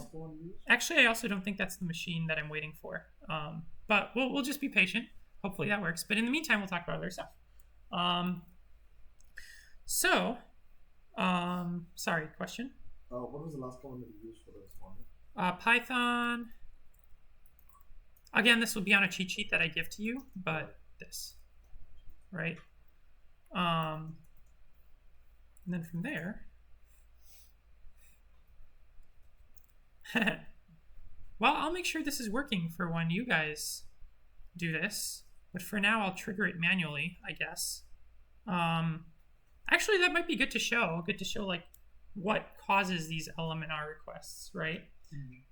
I also don't think that's the machine that I'm waiting for. But we'll just be patient. Hopefully that works. But in the meantime, we'll talk about other stuff. Sorry, question? What was the last command that you used for the responder? Python Again, this will be on a cheat sheet that I give to you, but this, right? And then from there, well, I'll make sure this is working for when you guys do this, but for now I'll trigger it manually, I guess. Actually, that might be good to show like what causes these LMNR requests, right?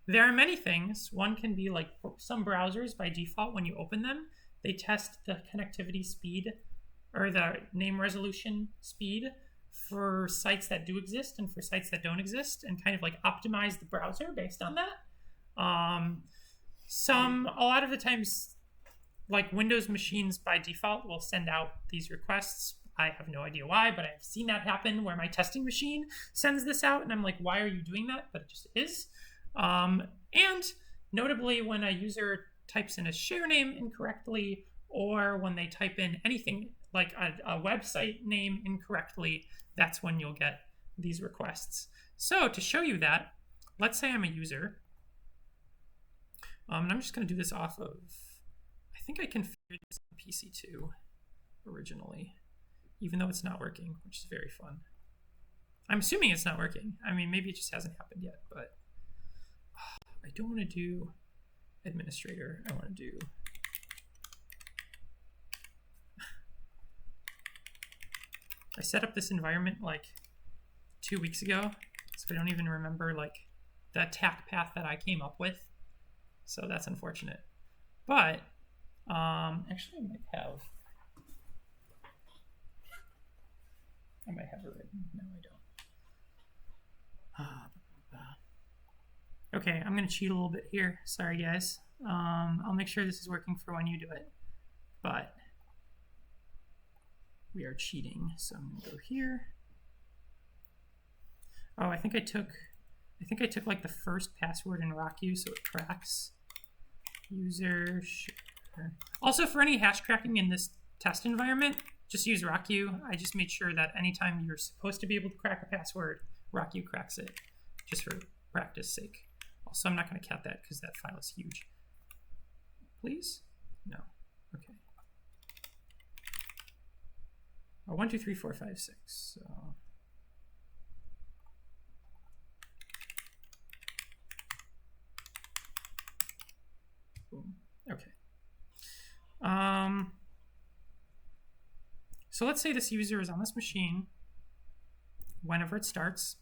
There are many things. One can be like some browsers by default, when you open them, they test the connectivity speed or the name resolution speed for sites that do exist and for sites that don't exist, and kind of like optimize the browser based on that. A lot of the times, like Windows machines by default will send out these requests. I have no idea why, but I've seen that happen where my testing machine sends this out and I'm like, why are you doing that? But it just is. And notably, when a user types in a share name incorrectly, or when they type in anything like a website name incorrectly, that's when you'll get these requests. So to show you that, let's say I'm a user. And I'm just going to do this off of, I think I configured this on PC2 originally, even though it's not working, which is very fun. I'm assuming it's not working. I mean, maybe it just hasn't happened yet, but I don't want to do administrator. I want to do I set up this environment like 2 weeks ago, so I don't even remember like the attack path that I came up with. So that's unfortunate. But actually I might have it written. No, I don't. Okay, I'm going to cheat a little bit here. Sorry, guys. I'll make sure this is working for when you do it. But we are cheating, so I'm going to go here. Oh, I think I took like the first password in RockU, so it cracks. User share. Also, for any hash cracking in this test environment, just use RockU. I just made sure that anytime you're supposed to be able to crack a password, RockU cracks it, just for practice sake. Also, I'm not going to cat that because that file is huge. Please? No. Okay. Oh, 1, 2, 3, 4, 5, 6. So. Boom. Okay. So let's say this user is on this machine whenever it starts,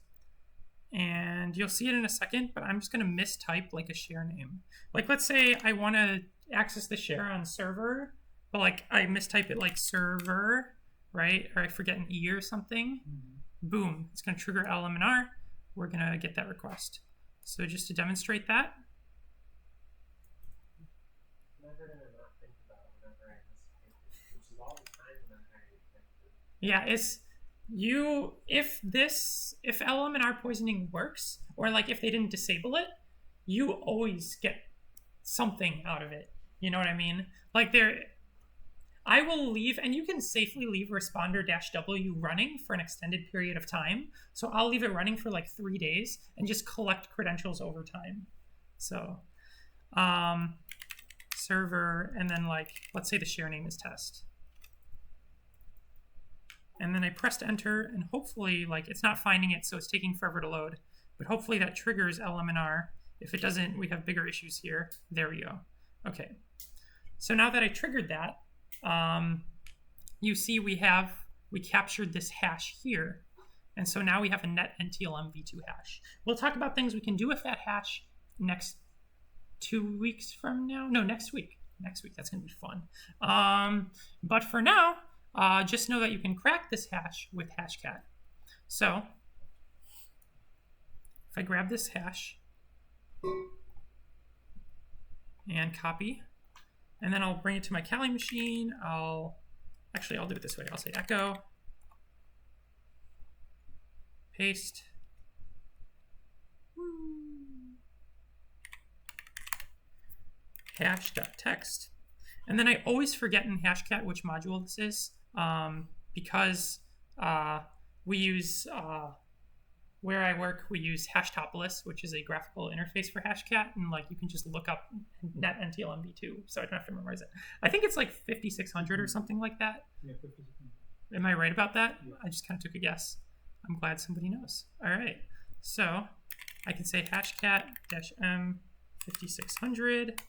and you'll see it in a second, but I'm just going to mistype like a share name. Like, let's say I want to access the share on server, but like I mistype it like server, right? Or I forget an E or something. Boom, it's going to trigger LMNR. We're going to get that request. So just to demonstrate that. Yeah, if LMNR poisoning works, or like if they didn't disable it, you always get something out of it. You know what I mean? Like I will leave, and you can safely leave responder-w running for an extended period of time. So I'll leave it running for like 3 days and just collect credentials over time. So server, and then like, let's say the share name is test. And then I pressed enter, and hopefully, like, it's not finding it, so it's taking forever to load. But hopefully that triggers LMNR. If it doesn't, we have bigger issues here. There we go. Okay. So now that I triggered that, you see we captured this hash here. And so now we have a net NTLM v2 hash. We'll talk about things we can do with that hash next 2 weeks from now. No, next week. Next week, that's going to be fun. But for now, just know that you can crack this hash with hashcat. So if I grab this hash and copy, and then I'll bring it to my Kali machine, I'll do it this way. I'll say echo, paste, hash.text. And then I always forget in hashcat which module this is, because we use where I work, we use Hashtopolis, which is a graphical interface for Hashcat, and like you can just look up net NTLM v2, so I don't have to memorize it. I think it's like 5600 or something like that. Yeah, 5600. Am I right about that? Yeah. I just kind of took a guess. I'm glad somebody knows. All right, so I can say hashcat-m 5600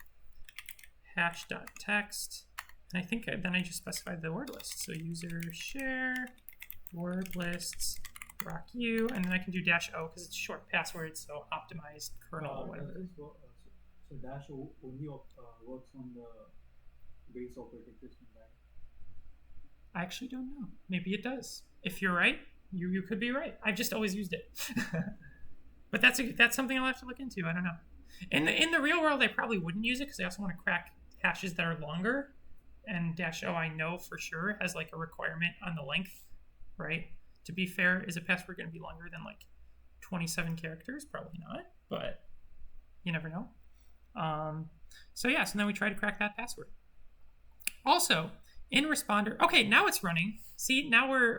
hash.text, and I think then I just specified the word list. So user share word lists rock you, and then I can do -o because it's short password, so optimized kernel, whatever. So dash only works on the base operating system, right? I actually don't know. Maybe it does. If you're right, you could be right. I've just always used it. But that's something I'll have to look into. I don't know. In the real world, I probably wouldn't use it because I also want to crack hashes that are longer. And -o I know for sure has like a requirement on the length, right? To be fair, is a password going to be longer than like 27 characters? Probably not, but you never know. So then we try to crack that password. Also, in responder, okay, now it's running. See, now we're,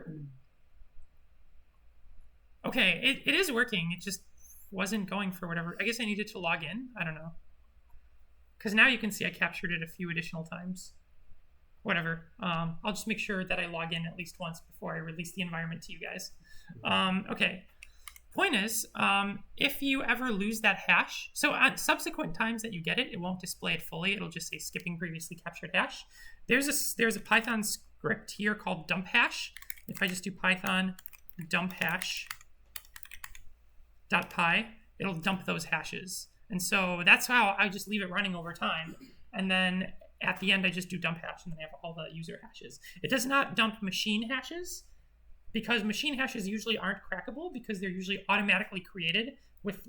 okay, it is working. It just wasn't going for whatever. I guess I needed to log in. I don't know. Because now you can see I captured it a few additional times. Whatever. I'll just make sure that I log in at least once before I release the environment to you guys. Okay. Point is, if you ever lose that hash, so at subsequent times that you get it, it won't display it fully. It'll just say skipping previously captured hash. There's a Python script here called dump hash. If I just do Python dump hash .py, it'll dump those hashes. And so that's how I just leave it running over time. And then at the end, I just do dump hash, and then I have all the user hashes. It does not dump machine hashes, because machine hashes usually aren't crackable because they're usually automatically created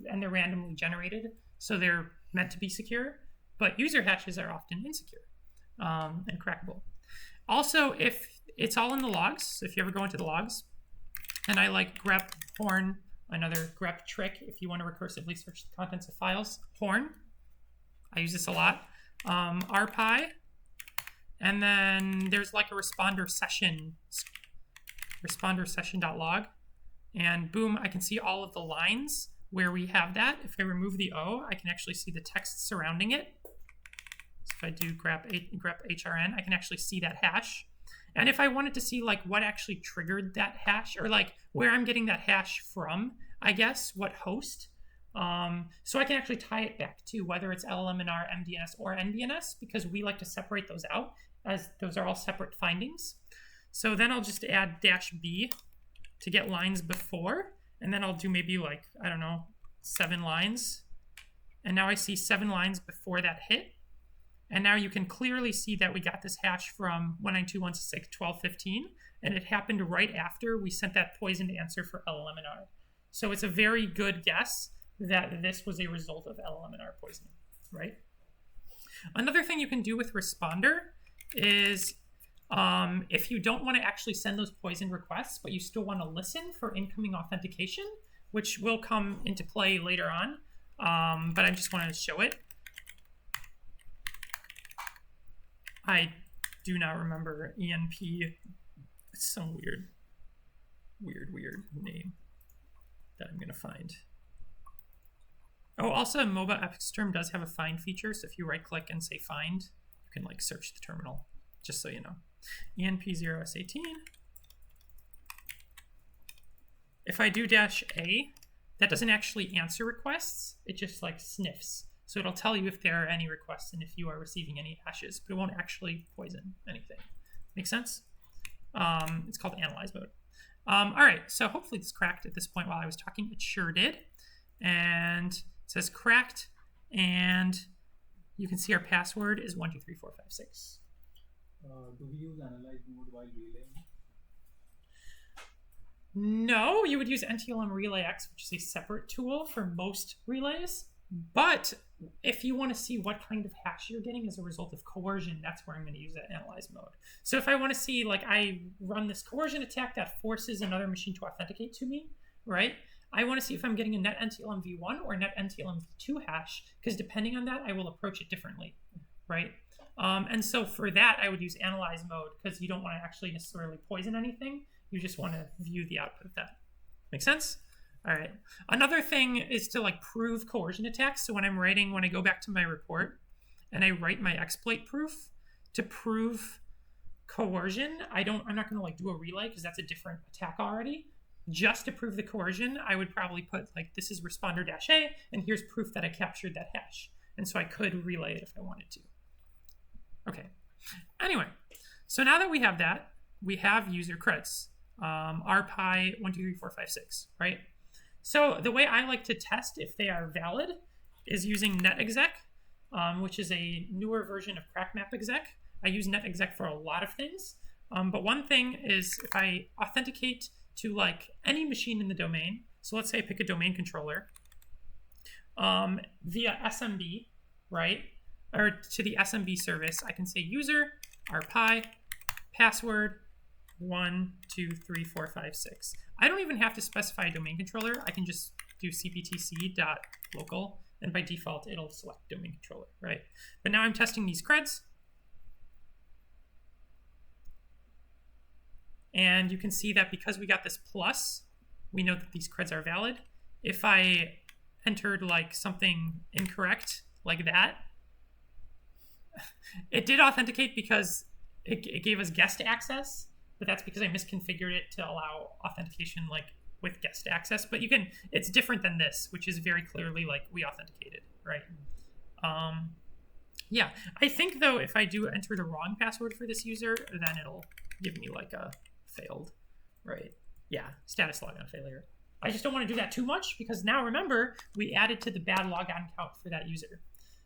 and they're randomly generated, so they're meant to be secure. But user hashes are often insecure and crackable. Also, if it's all in the logs, so if you ever go into the logs, and I like grep horn, another grep trick if you want to recursively search the contents of files, horn, I use this a lot. RPy, and then there's like a responder session.log, and boom, I can see all of the lines where we have that. If I remove the O, I can actually see the text surrounding it. So if I do grep hrn, I can actually see that hash. And if I wanted to see like what actually triggered that hash, or like where I'm getting that hash from, I guess, what host, so I can actually tie it back to whether it's LLMNR, MDNS, or NDNS, because we like to separate those out as those are all separate findings. So then I'll just add -b to get lines before, and then I'll do maybe like, I don't know, 7 lines. And now I see 7 lines before that hit. And now you can clearly see that we got this hash from 192.168.12.15, and it happened right after we sent that poisoned answer for LLMNR. So it's a very good guess that this was a result of LLMNR poisoning, right? Another thing you can do with Responder is if you don't want to actually send those poisoned requests, but you still want to listen for incoming authentication, which will come into play later on, but I just wanted to show it. I do not remember ENP. It's some weird name that I'm going to find. Oh, also, MOBA Xterm does have a find feature, so if you right-click and say find, you can like search the terminal, just so you know. ENP0S18. If I do -a, that doesn't actually answer requests, it just like sniffs. So it'll tell you if there are any requests and if you are receiving any hashes, but it won't actually poison anything. Make sense? It's called analyze mode. All right, so hopefully this cracked at this point while I was talking. It sure did. And it says cracked, and you can see our password is 123456. Do we use analyze mode while relaying? No, you would use NTLM Relay X, which is a separate tool for most relays. But if you want to see what kind of hash you're getting as a result of coercion, that's where I'm going to use that analyze mode. So if I want to see, like, I run this coercion attack that forces another machine to authenticate to me, right? I want to see if I'm getting a net NTLM v1 or net NTLM v2 hash, because depending on that, I will approach it differently, right? And so for that, I would use analyze mode, because you don't want to actually necessarily poison anything. You just want to view the output of that. Make sense? All right. Another thing is to like prove coercion attacks. So when I go back to my report and I write my exploit proof to prove coercion, I'm not going to like do a relay because that's a different attack already. Just to prove the coercion, I would probably put like, this is responder-a, and here's proof that I captured that hash. And so I could relay it if I wanted to. Okay. Anyway, so now that we have that, we have user creds, rpi 1234566, right? So the way I like to test if they are valid is using netexec, which is a newer version of crackmapexec. I use netexec for a lot of things, but one thing is if I authenticate to like any machine in the domain, so let's say I pick a domain controller via SMB, right? Or to the SMB service, I can say user rpi password 1234566. I don't even have to specify a domain controller. I can just do cptc.local, and by default, it'll select domain controller, right? But now I'm testing these creds. And you can see that because we got this plus, we know that these creds are valid. If I entered like something incorrect like that, it did authenticate because it gave us guest access, but that's because I misconfigured it to allow authentication like with guest access. But it's different than this, which is very clearly like we authenticated, right? Yeah, I think though, if I do enter the wrong password for this user, then it'll give me like a failed, right? Yeah, status logon failure. I just don't want to do that too much because now remember, we added to the bad logon count for that user.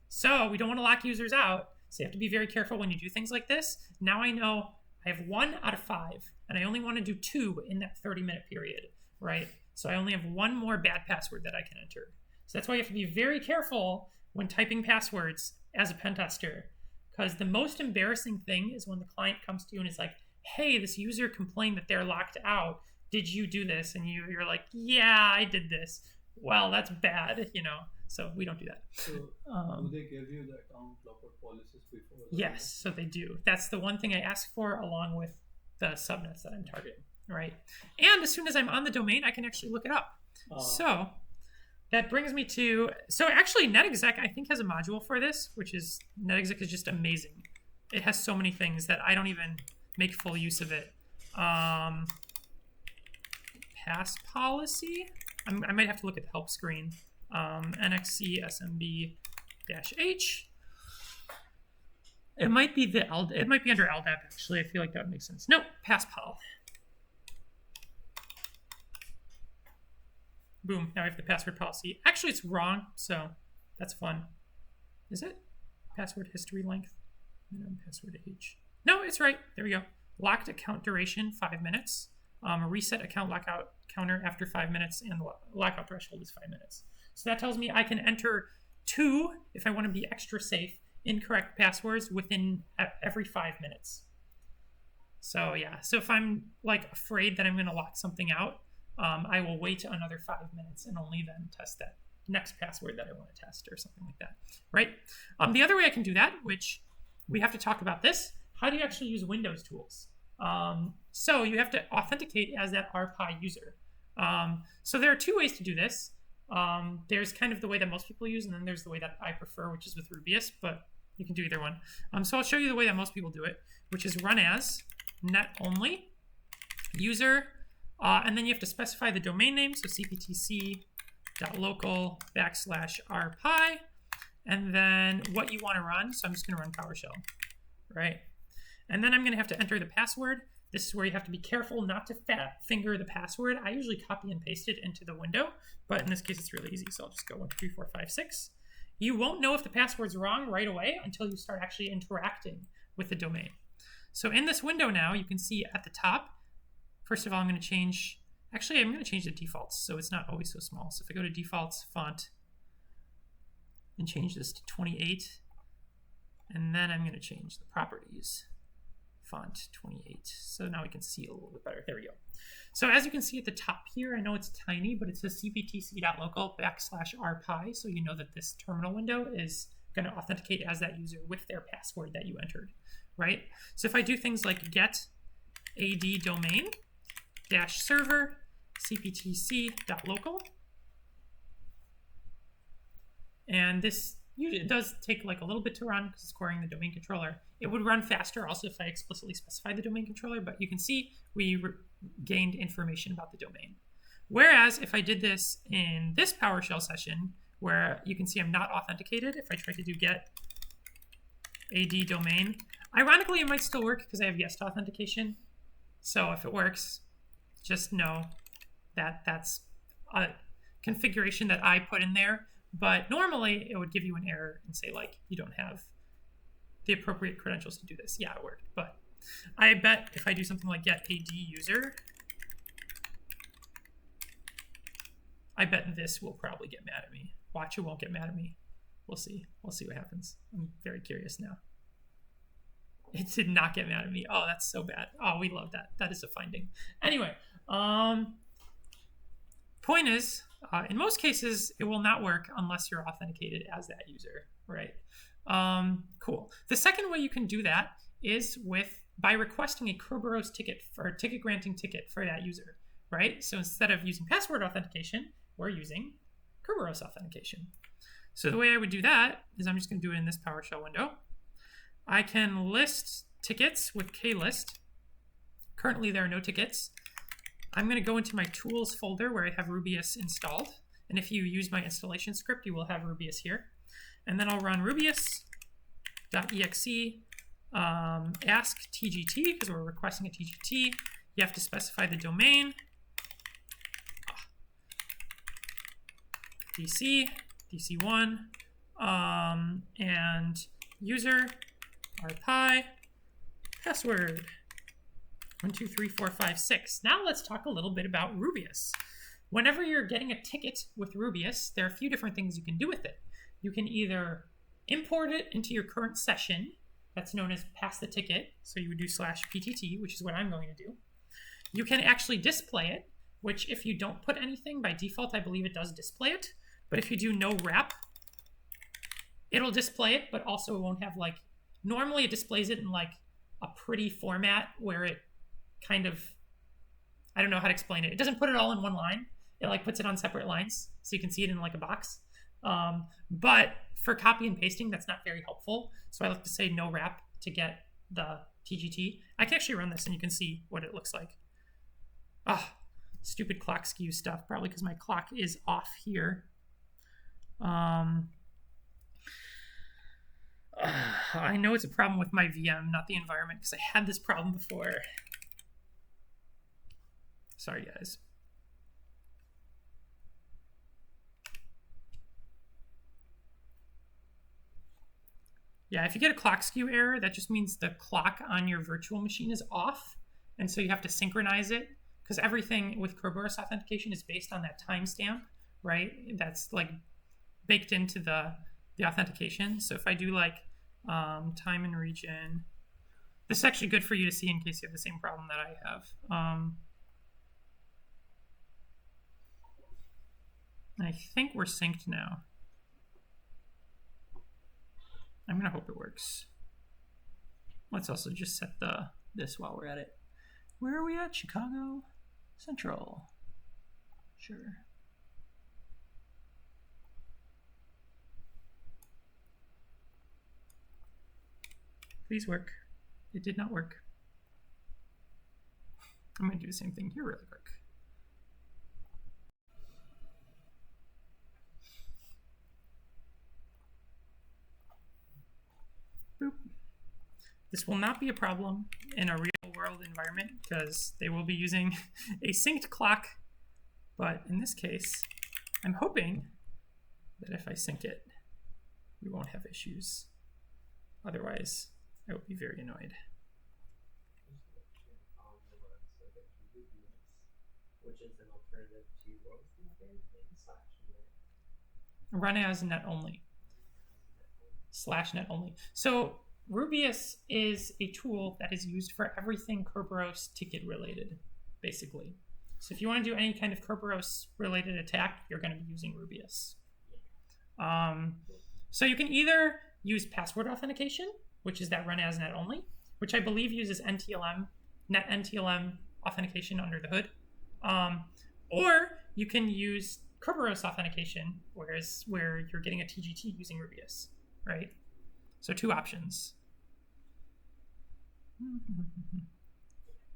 So we don't want to lock users out. So you have to be very careful when you do things like this. Now I know I have 1 out of 5, and I only want to do 2 in that 30-minute period, right? So I only have 1 more bad password that I can enter. So that's why you have to be very careful when typing passwords as a pen tester, because the most embarrassing thing is when the client comes to you and is like, hey, this user complained that they're locked out. Did you do this? And you're like, yeah, I did this. Well, that's bad, So we don't do that. So do they give you the account lockout policies before? Yes, so they do. That's the one thing I ask for along with the subnets that I'm targeting, right? And as soon as I'm on the domain, I can actually look it up. So that brings me to, so actually netexec I think has a module for this, which is, netexec is just amazing. It has so many things that I don't even make full use of it. Pass policy, I might have to look at the help screen. NXC SMB-H. It might be it might be under LDAP actually. I feel like that would make sense. No, passpal. Boom. Now we have the password policy. Actually, it's wrong, so that's fun. Is it? Password history length. Minimum password age. No, it's right. There we go. Locked account duration 5 minutes. Reset account lockout counter after 5 minutes, and the lockout threshold is 5 minutes. So that tells me I can enter 2, if I want to be extra safe, incorrect passwords within every 5 minutes. So yeah, so if I'm like afraid that I'm going to lock something out, I will wait another 5 minutes and only then test that next password that I want to test or something like that, right? The other way I can do that, which we have to talk about this, how do you actually use Windows tools? So you have to authenticate as that rpi user. So there are 2 ways to do this. There's kind of the way that most people use, and then there's the way that I prefer, which is with Rubius, but you can do either one. So I'll show you the way that most people do it, which is run as net only user, and then you have to specify the domain name, so cptc.local/rpi, and then what you want to run. So I'm just going to run PowerShell, right? And then I'm going to have to enter the password. This is where you have to be careful not to fat finger the password. I usually copy and paste it into the window, but in this case, it's really easy. So I'll just go 1234566. You won't know if the password's wrong right away until you start actually interacting with the domain. So in this window now, you can see at the top, first of all, I'm going to change the defaults so it's not always so small. So if I go to defaults, font, and change this to 28, and then I'm going to change the properties. Font 28. So now we can see a little bit better. There we go. So as you can see at the top here, I know it's tiny, but it says cptc.local/rpi. So you know that this terminal window is going to authenticate as that user with their password that you entered, right? So if I do things like get ad domain -server cptc.local. And this usually it does take like a little bit to run because it's querying the domain controller. It would run faster also if I explicitly specified the domain controller, but you can see we gained information about the domain. Whereas if I did this in this PowerShell session, where you can see I'm not authenticated, if I try to do get AD domain, ironically it might still work because I have guest authentication. So if it works, just know that that's a configuration that I put in there. But normally it would give you an error and say like, you don't have the appropriate credentials to do this. Yeah, it worked. But I bet if I do something like get AD user, I bet this will probably get mad at me. Watch, it won't get mad at me. We'll see. We'll see what happens. I'm very curious now. It did not get mad at me. Oh, that's so bad. Oh, we love that. That is a finding. Anyway, point is, in most cases, it will not work unless you're authenticated as that user, right? Cool. The second way you can do that is by requesting a Kerberos ticket or ticket granting ticket for that user, right? So instead of using password authentication, we're using Kerberos authentication. So the way I would do that is I'm just going to do it in this PowerShell window. I can list tickets with klist. Currently, there are no tickets. I'm going to go into my tools folder where I have Rubius installed. And if you use my installation script, you will have Rubius here. And then I'll run rubius.exe ask TGT because we're requesting a TGT. You have to specify the domain. DC, DC1, and user, rpi, password, 1, 2, 3, 4, 5, 6. Now let's talk a little bit about Rubius. Whenever you're getting a ticket with Rubius, there are a few different things you can do with it. You can either import it into your current session, that's known as pass the ticket, so you would do /ptt, which is what I'm going to do. You can actually display it, which if you don't put anything, by default, I believe it does display it. But if you do no wrap, it'll display it, but also it won't have like, normally it displays it in like a pretty format where it kind of, I don't know how to explain it. It doesn't put it all in one line. It like puts it on separate lines so you can see it in like a box. But for copy and pasting, that's not very helpful. So I like to say no wrap to get the TGT. I can actually run this and you can see what it looks like. Ah, stupid clock skew stuff, probably because my clock is off here. I know it's a problem with my VM, not the environment, because I had this problem before. Sorry, guys. Yeah, if you get a clock skew error, that just means the clock on your virtual machine is off. And so you have to synchronize it because everything with Kerberos authentication is based on that timestamp, right? That's like baked into the authentication. So if I do like time and region, this is actually good for you to see in case you have the same problem that I have. I think we're synced now. I'm gonna hope it works. Let's also just set this while we're at it. Where are we at? Chicago Central. Sure. Please work. It did not work. I'm gonna do the same thing here really quick. Boop. This will not be a problem in a real world environment because they will be using a synced clock. But in this case, I'm hoping that if I sync it, we won't have issues. Otherwise, I will be very annoyed. Which is an alternative to what was the other thing? Run as net only. /net only. So Rubius is a tool that is used for everything Kerberos ticket related, basically. So if you want to do any kind of Kerberos related attack, you're going to be using Rubius. So you can either use password authentication, which is that run as net only, which I believe uses NTLM, net NTLM authentication under the hood. Or you can use Kerberos authentication, where you're getting a TGT using Rubius, right? So 2 options.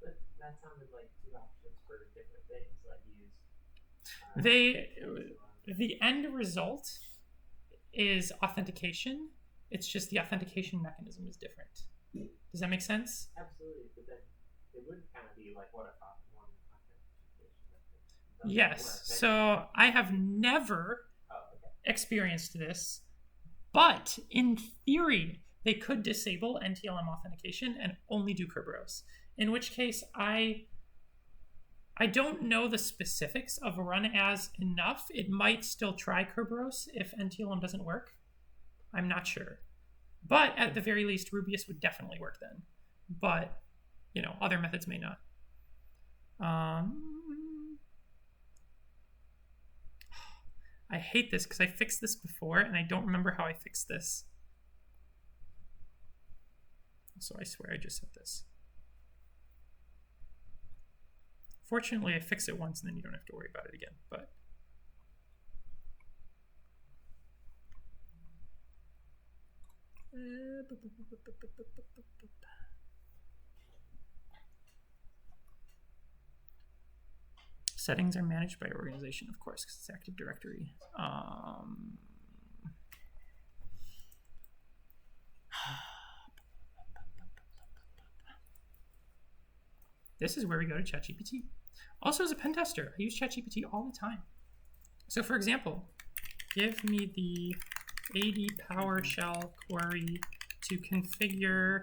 But that sounded like 2 options for different things. Like The end result is authentication. It's just the authentication mechanism is different. Does that make sense? Absolutely, but then it would kind of be like what if one authentication method Yes. So I have never experienced this, but in theory, they could disable NTLM authentication and only do Kerberos. In which case, I don't know the specifics of run as enough. It might still try Kerberos if NTLM doesn't work. I'm not sure. But at the very least, Rubius would definitely work then. But, other methods may not. I hate this because I fixed this before and I don't remember how I fixed this. So I swear I just said this. Fortunately, I fix it once and then you don't have to worry about it again. But settings are managed by organization, of course, because it's Active Directory. This is where we go to ChatGPT. Also, as a pen tester, I use ChatGPT all the time. So, for example, give me the AD PowerShell query to configure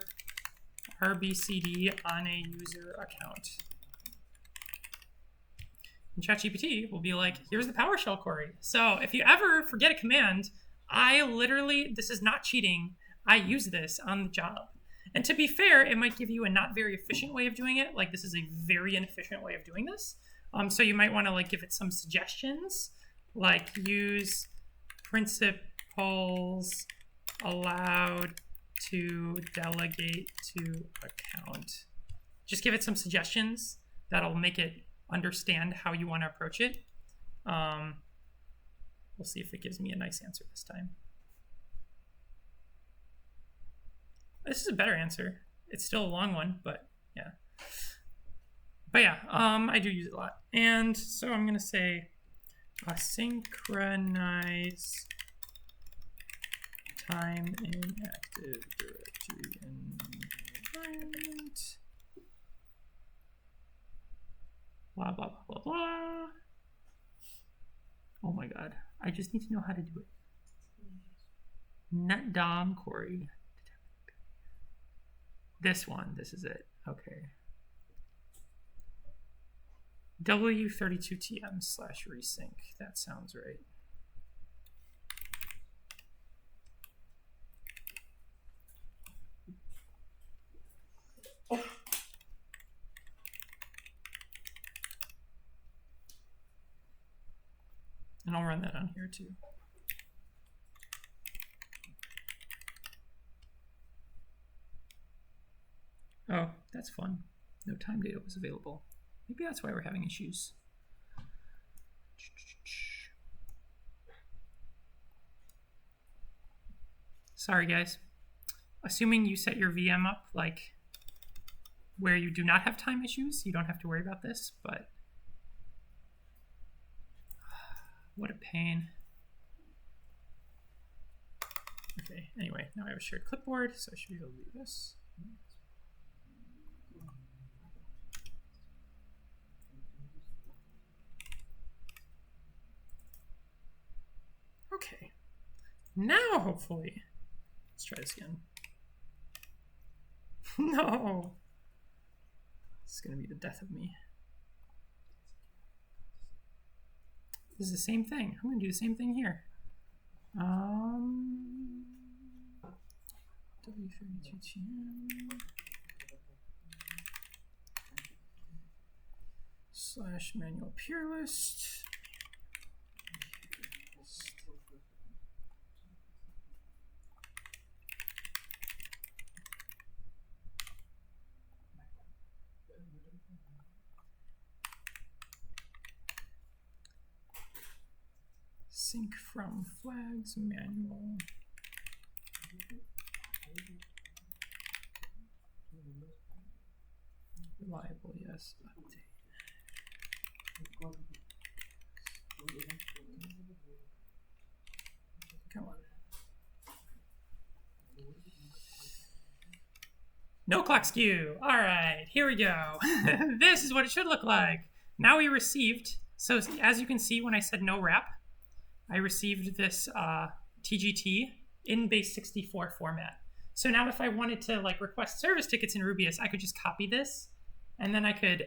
RBCD on a user account. And ChatGPT will be like, here's the PowerShell query. So if you ever forget a command, this is not cheating. I use this on the job. And to be fair, it might give you a not very efficient way of doing it. Like, this is a very inefficient way of doing this. So you might want to give it some suggestions, like use principles allowed to delegate to account. Just give it some suggestions that'll make it understand how you want to approach it. We'll see if it gives me a nice answer this time. This is a better answer. It's still a long one, but yeah. I do use it a lot. And so I'm going to say synchronize time in Active Directory environment. Blah, blah, blah, blah, blah. Oh my God. I just need to know how to do it. NetDom query. This one. This is it. Okay. W32TM/resync. That sounds right. And I'll run that on here too. Oh, that's fun. No time data was available. Maybe that's why we're having issues. Sorry, guys. Assuming you set your VM up like where you do not have time issues, you don't have to worry about this, but what a pain. Okay, anyway, now I have a shared clipboard, so I should be able to do this. Okay, now hopefully, let's try this again. No, this is gonna be the death of me. This is the same thing. I'm gonna do the same thing here. W32TM / manual pure list. sync from flags manual. Reliable, yes. Update. Come on. No clock skew. All right, here we go. This is what it should look like. Now we received, so as you can see when I said no wrap, I received this TGT in base64 format. So now if I wanted to like request service tickets in Rubius, I could just copy this and then I could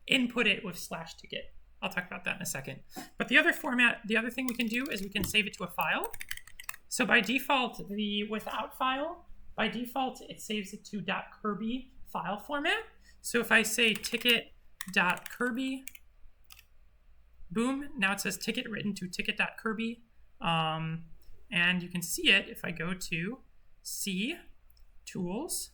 input it with /ticket. I'll talk about that in a second. But the other format, the other thing we can do is we can save it to a file. So by default, the without file, by default, it saves it to .kirby file format. So if I say ticket.kirby, boom, now it says ticket written to ticket.kirby. And you can see it if I go to C, tools,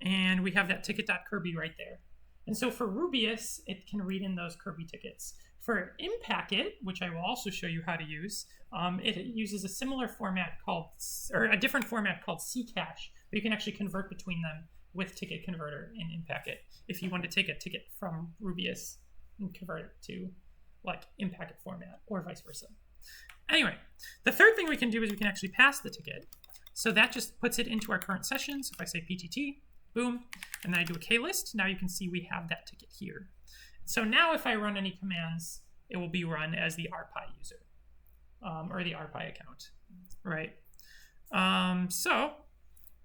and we have that ticket.kirby right there. And so for Rubius, it can read in those Kirby tickets. For Impacket, which I will also show you how to use, it uses a similar format called, or a different format called Ccache, but you can actually convert between them with Ticket Converter in Impacket if you want to take a ticket from Rubius and convert it to like Impacket format or vice versa. Anyway, the third thing we can do is we can actually pass the ticket. So that just puts it into our current session. So if I say PTT, boom, and then I do a K-list, now you can see we have that ticket here. So now if I run any commands, it will be run as the RPI user, or the RPI account, right? So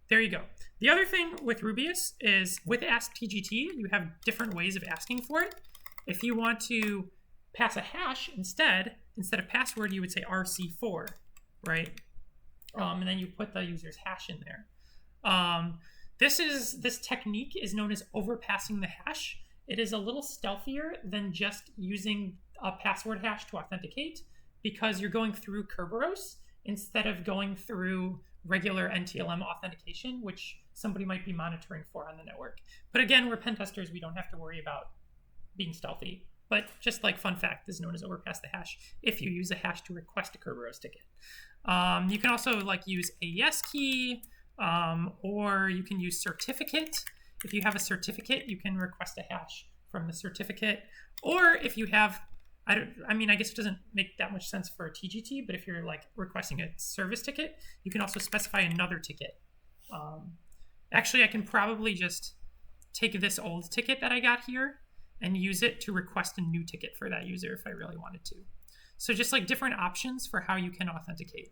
there you go. The other thing with Rubius is with Ask TGT, you have different ways of asking for it. If you want to pass a hash instead of password, you would say RC4, right? And then you put the user's hash in there. This technique is known as overpassing the hash. It is a little stealthier than just using a password hash to authenticate because you're going through Kerberos instead of going through regular NTLM authentication, which somebody might be monitoring for on the network. But again, we're pen testers. We don't have to worry about being stealthy. But just like fun fact, this is known as overpass the hash if you use a hash to request a Kerberos ticket. You can also like use AES key, or you can use certificate. If you have a certificate, you can request a hash from the certificate. Or if you have, I guess it doesn't make that much sense for a TGT, but if you're like requesting a service ticket, you can also specify another ticket. Actually, I can probably just take this old ticket that I got here and use it to request a new ticket for that user if I really wanted to. So just like different options for how you can authenticate,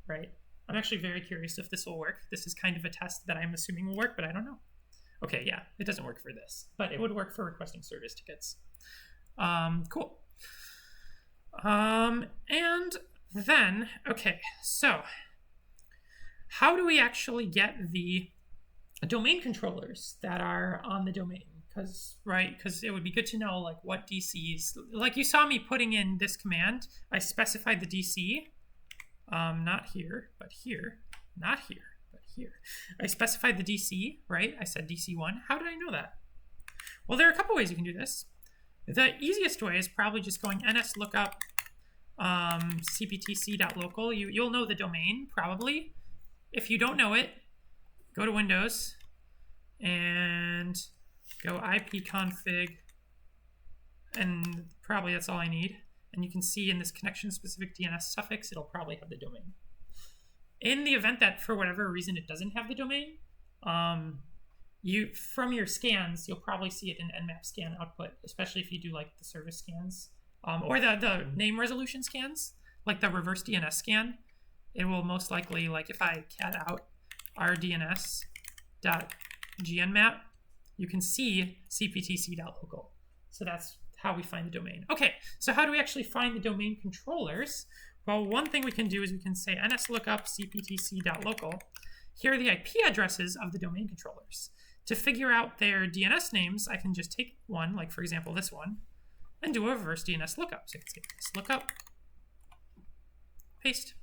right? I'm actually very curious if this will work. This is kind of a test that I'm assuming will work, but I don't know. Okay, yeah, it doesn't work for this, but it would work for requesting service tickets. Cool. And then, okay, so how do we actually get the domain controllers that are on the domain? Because it would be good to know like what DCs, like you saw me putting in this command, I specified the DC, not here, but here, not here, but here. I specified the DC, right? I said DC1. How did I know that? Well, there are a couple ways you can do this. The easiest way is probably just going ns lookup cptc.local. You'll know the domain probably. If you don't know it, go to Windows and go ipconfig, and probably that's all I need. And you can see in this connection-specific DNS suffix, it'll probably have the domain. In the event that, for whatever reason, it doesn't have the domain, from your scans, you'll probably see it in nmap scan output, especially if you do like the service scans, or the name resolution scans, like the reverse DNS scan. It will most likely, like if I cat out rdns.gnmap, you can see cptc.local. So that's how we find the domain. Okay, so how do we actually find the domain controllers? Well, one thing we can do is we can say nslookup cptc.local. Here are the IP addresses of the domain controllers. To figure out their DNS names, I can just take one, like for example this one, and do a reverse DNS lookup. So I can say lookup, paste,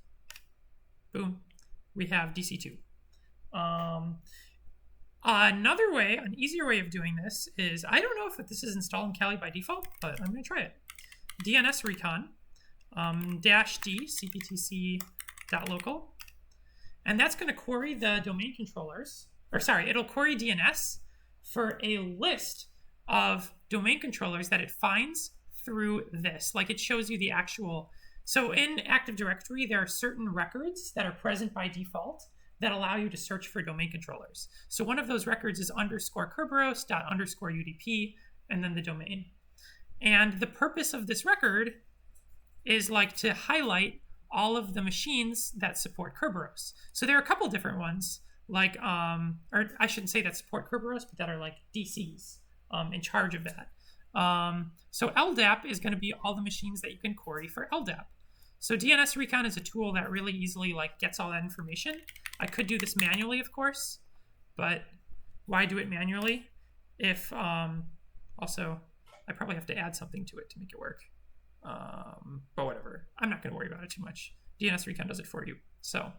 boom, we have DC2. Another way, an easier way of doing this is, I don't know if this is installed in Kali by default, but I'm going to try it. DNS recon. -d cptc.local. And that's going to query the domain controllers, or sorry, it'll query DNS for a list of domain controllers that it finds through this. Like it shows you the actual. So in Active Directory, there are certain records that are present by default that allow you to search for domain controllers. So one of those records is _Kerberos._UDP and then the domain. And the purpose of this record is like to highlight all of the machines that support Kerberos. So there are a couple different ones, like, or I shouldn't say that support Kerberos, but that are like DCs in charge of that. So LDAP is going to be all the machines that you can query for LDAP. So DNS Recon is a tool that really easily like gets all that information. I could do this manually, of course, but why do it manually? If also, I probably have to add something to it to make it work. But whatever, I'm not going to worry about it too much. DNS Recon does it for you. So,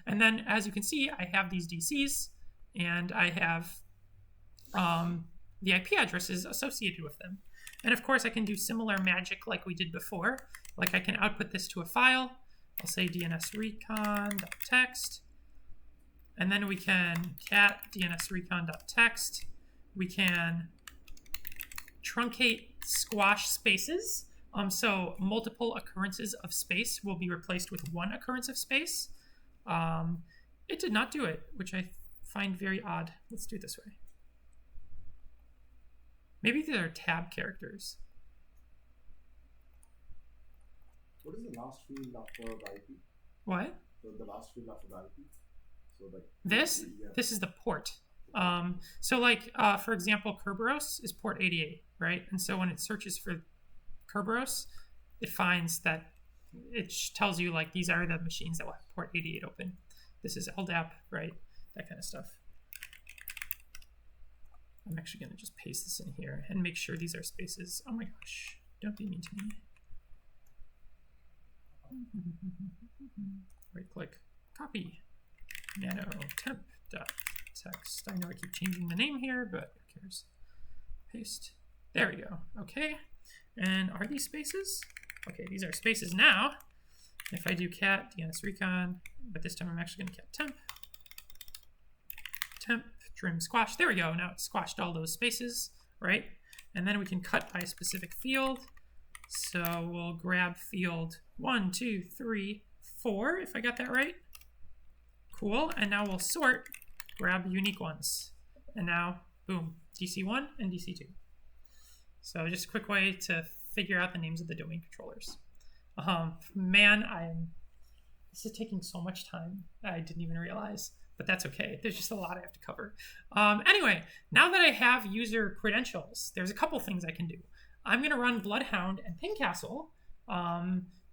and then as you can see, I have these DCs and I have the IP addresses associated with them. And of course, I can do similar magic like we did before. Like I can output this to a file. I'll say dnsrecon.txt. And then we can cat dnsrecon.txt. We can truncate squash spaces. So multiple occurrences of space will be replaced with one occurrence of space. It did not do it, which I find very odd. Let's do it this way. Maybe these are tab characters. What is the last field after the IP? What? So the last field after the IP. So like this? Yeah. This is the port. So like, for example, Kerberos is port 88, right? And so when it searches for Kerberos, it finds that it tells you like these are the machines that will have port 88 open. This is LDAP, right? That kind of stuff. I'm actually going to just paste this in here and make sure these are spaces. Oh my gosh, don't be mean to me. Right click, copy, nano temp.text. I know I keep changing the name here, but who cares? Paste. There we go. Okay. And are these spaces? Okay, these are spaces now. If I do cat dnsrecon, but this time I'm actually going to cat temp trim squash. There we go. Now it's squashed all those spaces, right? And then we can cut by a specific field. So we'll grab field 1, 2, 3, 4, if I got that right. Cool. And now we'll sort, grab unique ones. And now, boom, DC1 and DC2. So just a quick way to figure out the names of the domain controllers. Man, this is taking so much time that I didn't even realize, but that's okay. There's just a lot I have to cover. Anyway, now that I have user credentials, there's a couple things I can do. I'm going to run Bloodhound and Pingcastle.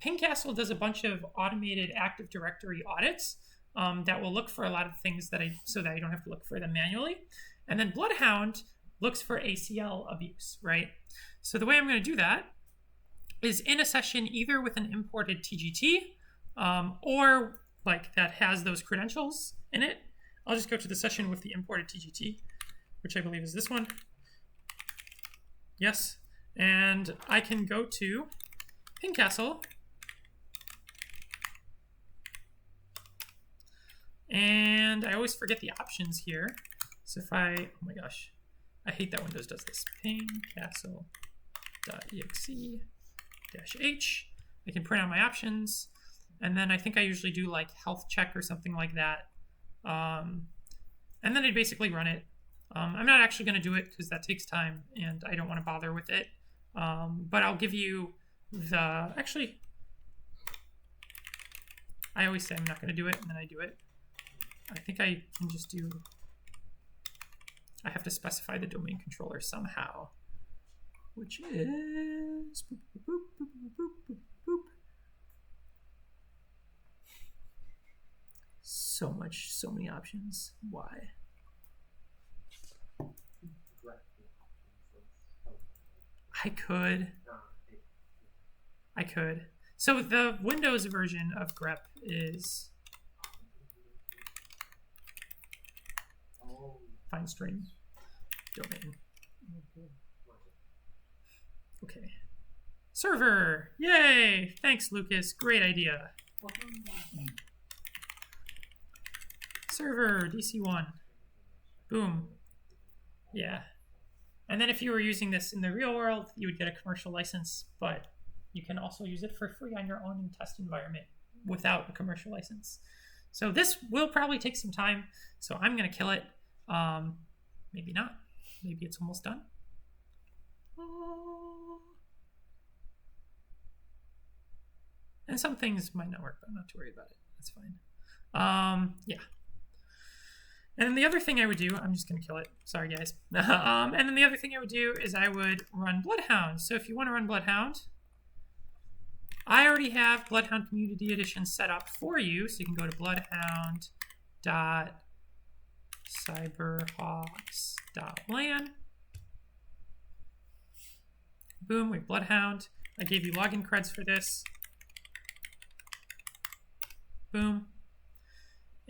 Pingcastle does a bunch of automated Active Directory audits that will look for a lot of things so that I don't have to look for them manually. And then Bloodhound looks for ACL abuse, right? So the way I'm going to do that is in a session either with an imported TGT or like that has those credentials in it. I'll just go to the session with the imported TGT, which I believe is this one. Yes. And I can go to Pingcastle. And I always forget the options here. So if oh my gosh, I hate that Windows does this. Pingcastle.exe-h. I can print out my options. And then I think I usually do like health check or something like that. And then I basically run it. I'm not actually going to do it because that takes time and I don't want to bother with it. But I'll give you actually, I always say I'm not going to do it and then I do it. I think I can just I have to specify the domain controller somehow, which is boop, boop, boop, boop, boop, boop, boop. So many options. Why? I could. So the Windows version of grep is find string domain. Okay. Server. Yay. Thanks, Lucas. Great idea. Server, DC1. Boom. Yeah. And then if you were using this in the real world, you would get a commercial license, but you can also use it for free on your own test environment without a commercial license. So this will probably take some time, so I'm going to kill it. Maybe not. Maybe it's almost done. And some things might not work, but I'm not too worried about it. That's fine. Yeah. And then the other thing I would do, I'm just going to kill it. Sorry, guys. And then the other thing I would do is I would run Bloodhound. So if you want to run Bloodhound, I already have Bloodhound Community Edition set up for you. So you can go to bloodhound.cyberhawks.lan. Boom, we have Bloodhound. I gave you login creds for this. Boom.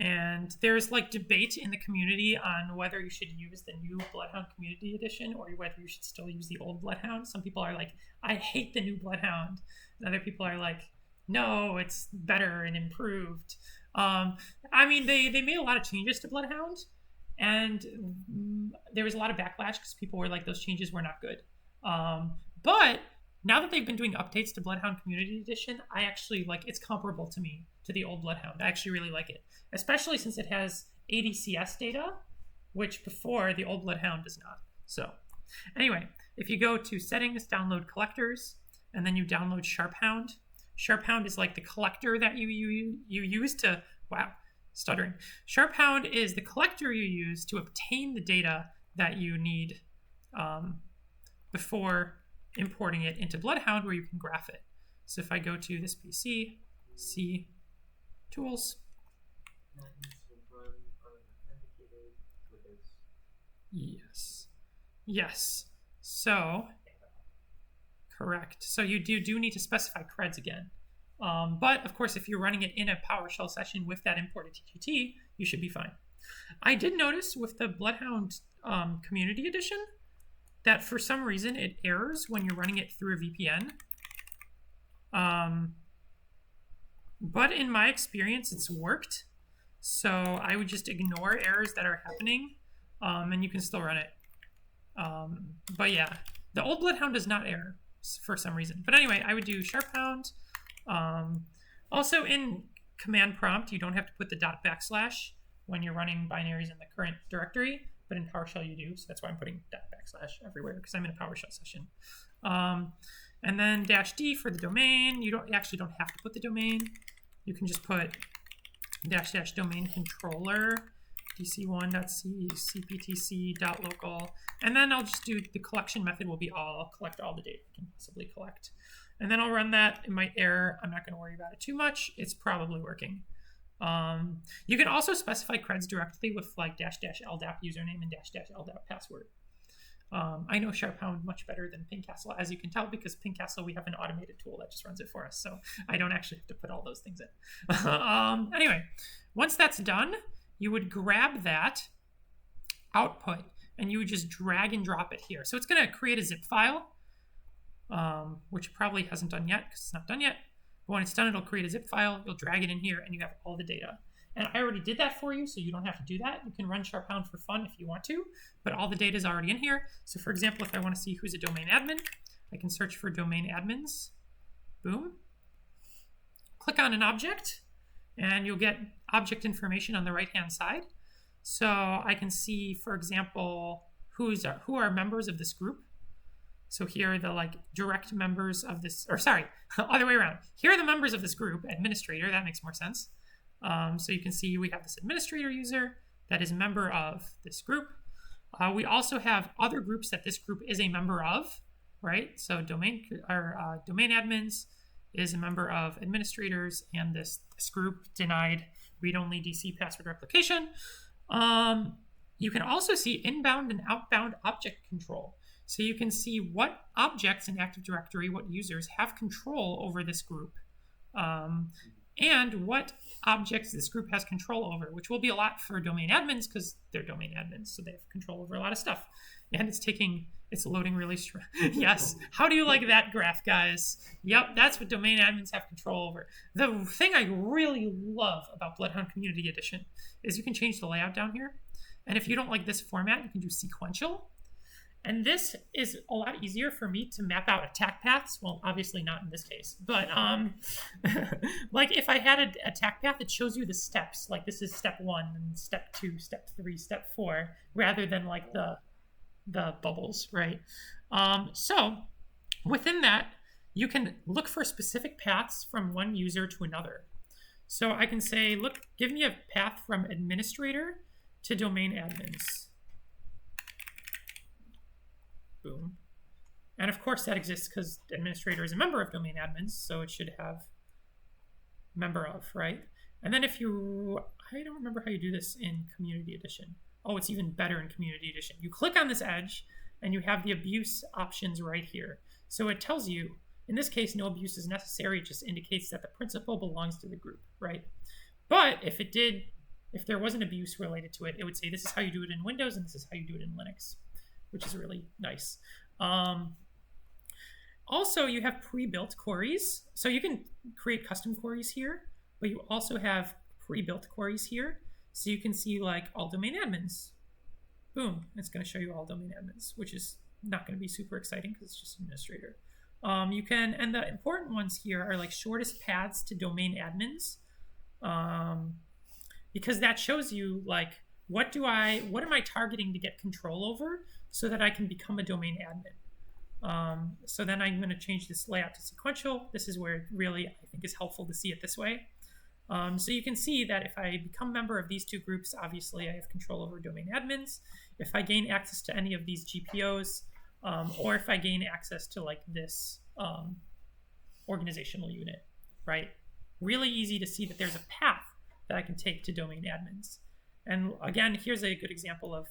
And there's like debate in the community on whether you should use the new Bloodhound Community Edition or whether you should still use the old Bloodhound. Some people are like, I hate the new Bloodhound. And other people are like, no, it's better and improved. I mean, they made a lot of changes to Bloodhound, and there was a lot of backlash because people were like, those changes were not good. But now that they've been doing updates to Bloodhound Community Edition, I actually like it's comparable to me to the old Bloodhound. I actually really like it, especially since it has ADCS data, which before the old Bloodhound does not. So anyway, if you go to settings, download collectors, and then you download Sharphound. Sharphound is like the collector that you use to, wow, stuttering. Sharphound is the collector you use to obtain the data that you need before importing it into Bloodhound, where you can graph it. So if I go to this PC, see tools. Yes. Yes. So, correct. So you do need to specify creds again. But of course, if you're running it in a PowerShell session with that imported TGT, you should be fine. I did notice with the Bloodhound Community Edition that for some reason it errors when you're running it through a VPN. But in my experience, it's worked. So I would just ignore errors that are happening, and you can still run it. But yeah, the old Bloodhound does not error for some reason. But anyway, I would do Sharphound. Also in command prompt, you don't have to put the // when you're running binaries in the current directory, but in PowerShell you do. So that's why I'm putting // everywhere, because I'm in a PowerShell session. And then -d for the domain. You actually don't have to put the domain. You can just put -- domain controller dc1.c cptc.local, and then I'll just do the collection method will be I'll collect all the data I can possibly collect, and then I'll run that. It might error. I'm not going to worry about it too much. It's probably working. You can also specify creds directly with like --LDAP username and --LDAP password. I know Sharphound much better than Pingcastle, as you can tell, because Pingcastle, we have an automated tool that just runs it for us, so I don't actually have to put all those things in. Anyway, once that's done, you would grab that output and you would just drag and drop it here. So it's going to create a zip file, which probably hasn't done yet because it's not done yet. But when it's done, it'll create a zip file. You'll drag it in here and you have all the data. And I already did that for you, so you don't have to do that. You can run Sharphound for fun if you want to, but all the data is already in here. So for example, if I want to see who's a domain admin, I can search for domain admins. Boom. Click on an object, and you'll get object information on the right-hand side. So I can see, for example, who are members of this group. So here are the like direct members of this, or sorry, other way around. Here are the members of this group, administrator. That makes more sense. So you can see we have this administrator user that is a member of this group. We also have other groups that this group is a member of, right? So domain admins is a member of administrators, and this group denied read-only DC password replication. You can also see inbound and outbound object control. So you can see what objects in Active Directory, what users have control over this group. And what objects this group has control over, which will be a lot for domain admins because they're domain admins, so they have control over a lot of stuff. And it's taking It's loading really strong. Yes. How do you like that graph, guys? Yep, that's what domain admins have control over. The thing I really love about Bloodhound Community Edition is you can change the layout down here. And if you don't like this format, you can do sequential. And this is a lot easier for me to map out attack paths. Well, obviously not in this case, but like if I had an attack path, it shows you the steps. Like this is step 1, and step 2, step 3, step 4, rather than like the bubbles, right? So within that, you can look for specific paths from one user to another. So I can say, look, give me a path from administrator to domain admins. Boom. And of course that exists because administrator is a member of domain admins, so it should have member of, right? And then if you, I don't remember how you do this in Community Edition. Oh, it's even better in Community Edition. You click on this edge and you have the abuse options right here. So it tells you, in this case, no abuse is necessary. It just indicates that the principal belongs to the group, right? But if there was an abuse related to it, it would say this is how you do it in Windows and this is how you do it in Linux, which is really nice. Also, you have pre-built queries. So you can create custom queries here, but you also have pre-built queries here. So you can see like all domain admins. Boom, it's going to show you all domain admins, which is not going to be super exciting because it's just administrator. You can, and the important ones here are like shortest paths to domain admins, because that shows you like what am I targeting to get control over so that I can become a domain admin. So then I'm going to change this layout to sequential. This is where it really, I think, is helpful to see it this way. So you can see that if I become a member of these two groups, obviously I have control over domain admins. If I gain access to any of these GPOs, or if I gain access to like this organizational unit, right? Really easy to see that there's a path that I can take to domain admins. And again, here's a good example of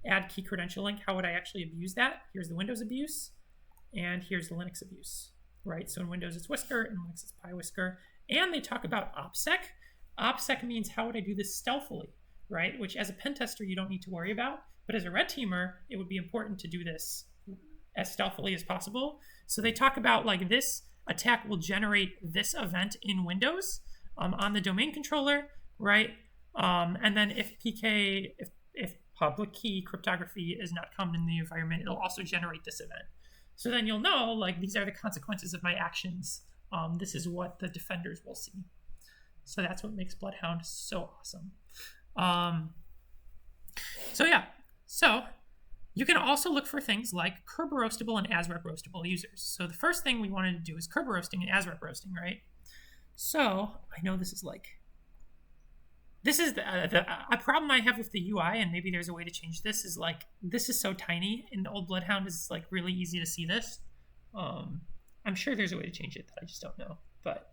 add key credential link. How would I actually abuse that? Here's the Windows abuse, and here's the Linux abuse, right? So in Windows it's Whisker, in Linux it's PyWhisker. And they talk about OPSEC. OPSEC means how would I do this stealthily, right? Which as a pen tester you don't need to worry about, but as a red teamer, it would be important to do this as stealthily as possible. So they talk about like this attack will generate this event in Windows on the domain controller, right? And then if public key cryptography is not common in the environment, it'll also generate this event. So then you'll know like these are the consequences of my actions. This is what the defenders will see. So that's what makes Bloodhound so awesome. So yeah, so you can also look for things like Kerberoastable and ASREP roastable users. So the first thing we wanted to do is Kerberoasting and ASREP roasting, right? So I know this is a problem I have with the UI, and maybe there's a way to change this, is like, this is so tiny. In the old Bloodhound, it's like really easy to see this. I'm sure there's a way to change it that I just don't know. But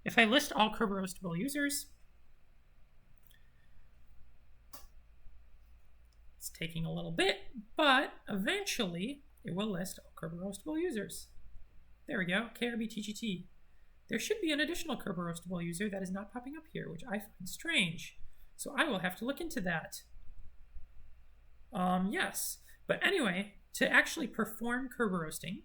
if I list all Kerberoastable users, it's taking a little bit, but eventually it will list all Kerberoastable users. There we go, KRBTGT. There should be an additional Kerberoastable user that is not popping up here, which I find strange. So I will have to look into that. Yes, but anyway, to actually perform Kerberoasting,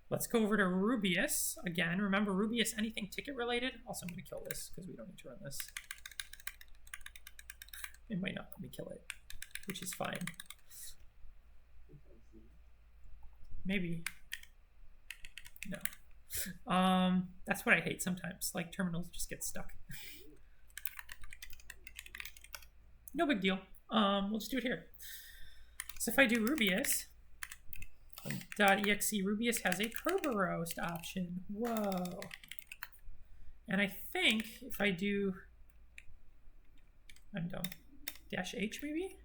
let's go over to Rubius. Again, remember Rubius, anything ticket related. Also, I'm going to kill this because we don't need to run this. It might not let me kill it, which is fine. Maybe. No. That's what I hate sometimes. Like terminals just get stuck. No big deal. We'll just do it here. So if I do Rubius, .exe Rubius has a Kerberoast option. Whoa. And I think if I do, I'm dumb, -H maybe?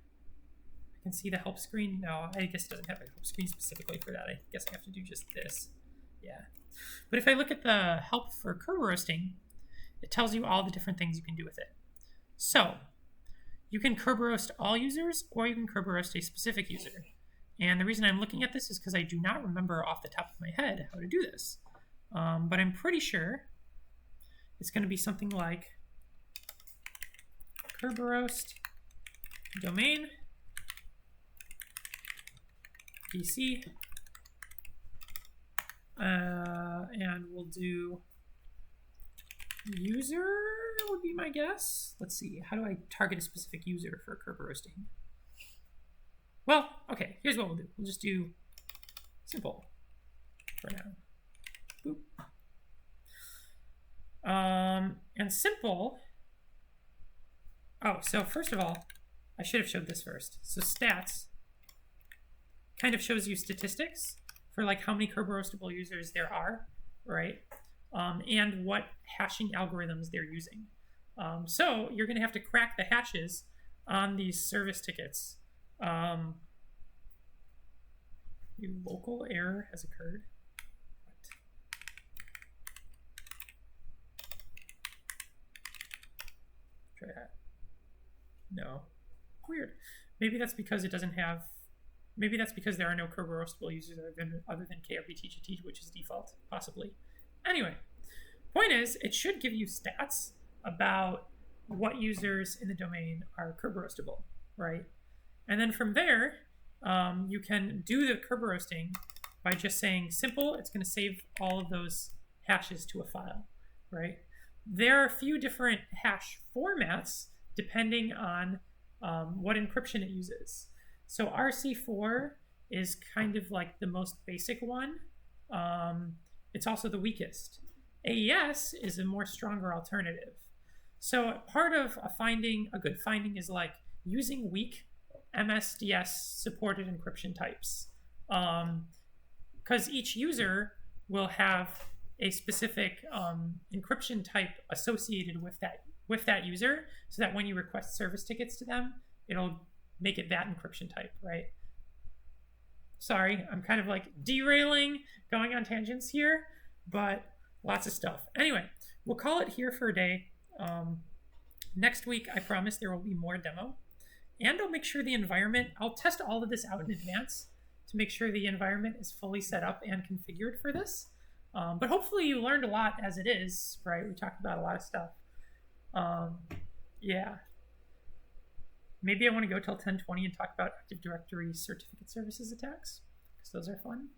I can see the help screen. No, I guess it doesn't have a help screen specifically for that. I guess I have to do just this. Yeah. But if I look at the help for Kerberoasting, it tells you all the different things you can do with it. So you can Kerberoast all users, or you can Kerberoast a specific user. And the reason I'm looking at this is because I do not remember off the top of my head how to do this. But I'm pretty sure it's going to be something like Kerberoast domain PC. And we'll do user would be my guess. Let's see, how do I target a specific user for Kerber roasting? Well, okay, here's what we'll do. We'll just do simple for now. Boop. And simple. Oh, so first of all, I should have showed this first. So stats kind of shows you statistics for like how many Kerber roastable users there are, right? And what hashing algorithms they're using. So you're going to have to crack the hashes on these service tickets. A local error has occurred. What? Try that. No. Weird. Maybe that's because it doesn't have. Maybe that's because there are no Kerber roastable users other than KRP which is default, possibly. Anyway, point is, it should give you stats about what users in the domain are Kerber roastable, right? And then from there, you can do the Kerber roasting by just saying simple. It's going to save all of those hashes to a file, right? There are a few different hash formats depending on what encryption it uses. So RC4 is kind of like the most basic one. It's also the weakest. AES is a more stronger alternative. So part of a good finding is like using weak MSDS supported encryption types. Because each user will have a specific encryption type associated with that user, so that when you request service tickets to them, it'll make it that encryption type, right? Sorry, I'm kind of like derailing, going on tangents here, but lots of stuff. Anyway, we'll call it here for a day. Next week, I promise there will be more demo, and I'll make sure the environment, I'll test all of this out in advance to make sure the environment is fully set up and configured for this. But hopefully you learned a lot as it is, right? We talked about a lot of stuff. Yeah. Maybe I want to go till 10:20 and talk about Active Directory certificate services attacks, because those are fun.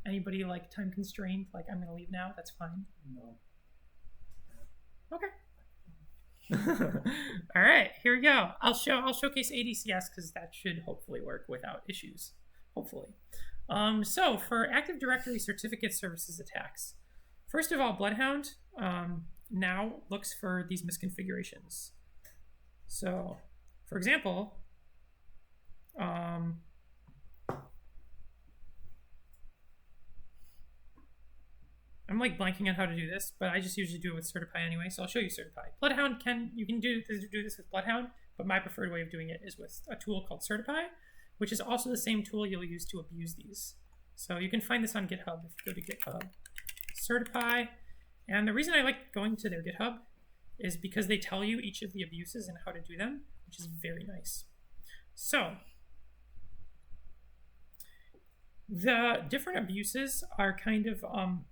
Anybody like time constrained? Like, I'm going to leave now? That's fine. No. Okay. All right, here we go. I'll showcase ADCS because that should hopefully work without issues. Hopefully. So for Active Directory certificate services attacks, first of all, Bloodhound now looks for these misconfigurations. So, for example, I'm like blanking on how to do this, but I just usually do it with CertiPy anyway, so I'll show you CertiPy. Bloodhound you can do this with Bloodhound, but my preferred way of doing it is with a tool called CertiPy, which is also the same tool you'll use to abuse these. So you can find this on GitHub if you go to GitHub. CertiPy, and the reason I like going to their GitHub is because they tell you each of the abuses and how to do them, which is very nice. So the different abuses are kind of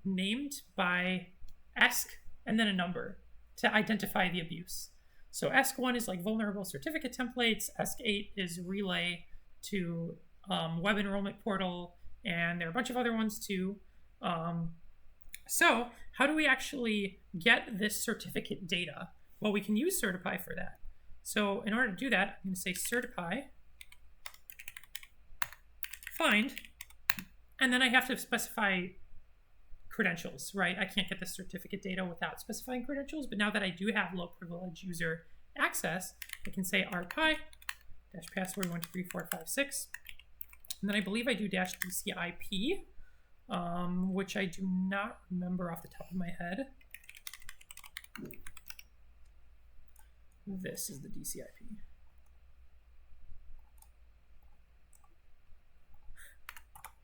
named by ESC and then a number to identify the abuse. So ESC1 is like vulnerable certificate templates, ESC8 is relay to web enrollment portal, and there are a bunch of other ones too. So how do we actually get this certificate data? Well, we can use CertiPy for that. So in order to do that, I'm going to say CertiPy find, and then I have to specify credentials, right? I can't get the certificate data without specifying credentials, but now that I do have low privilege user access, I can say rpy -password 1234556, and then I believe I do -dcip, which I do not remember off the top of my head. This is the DCIP.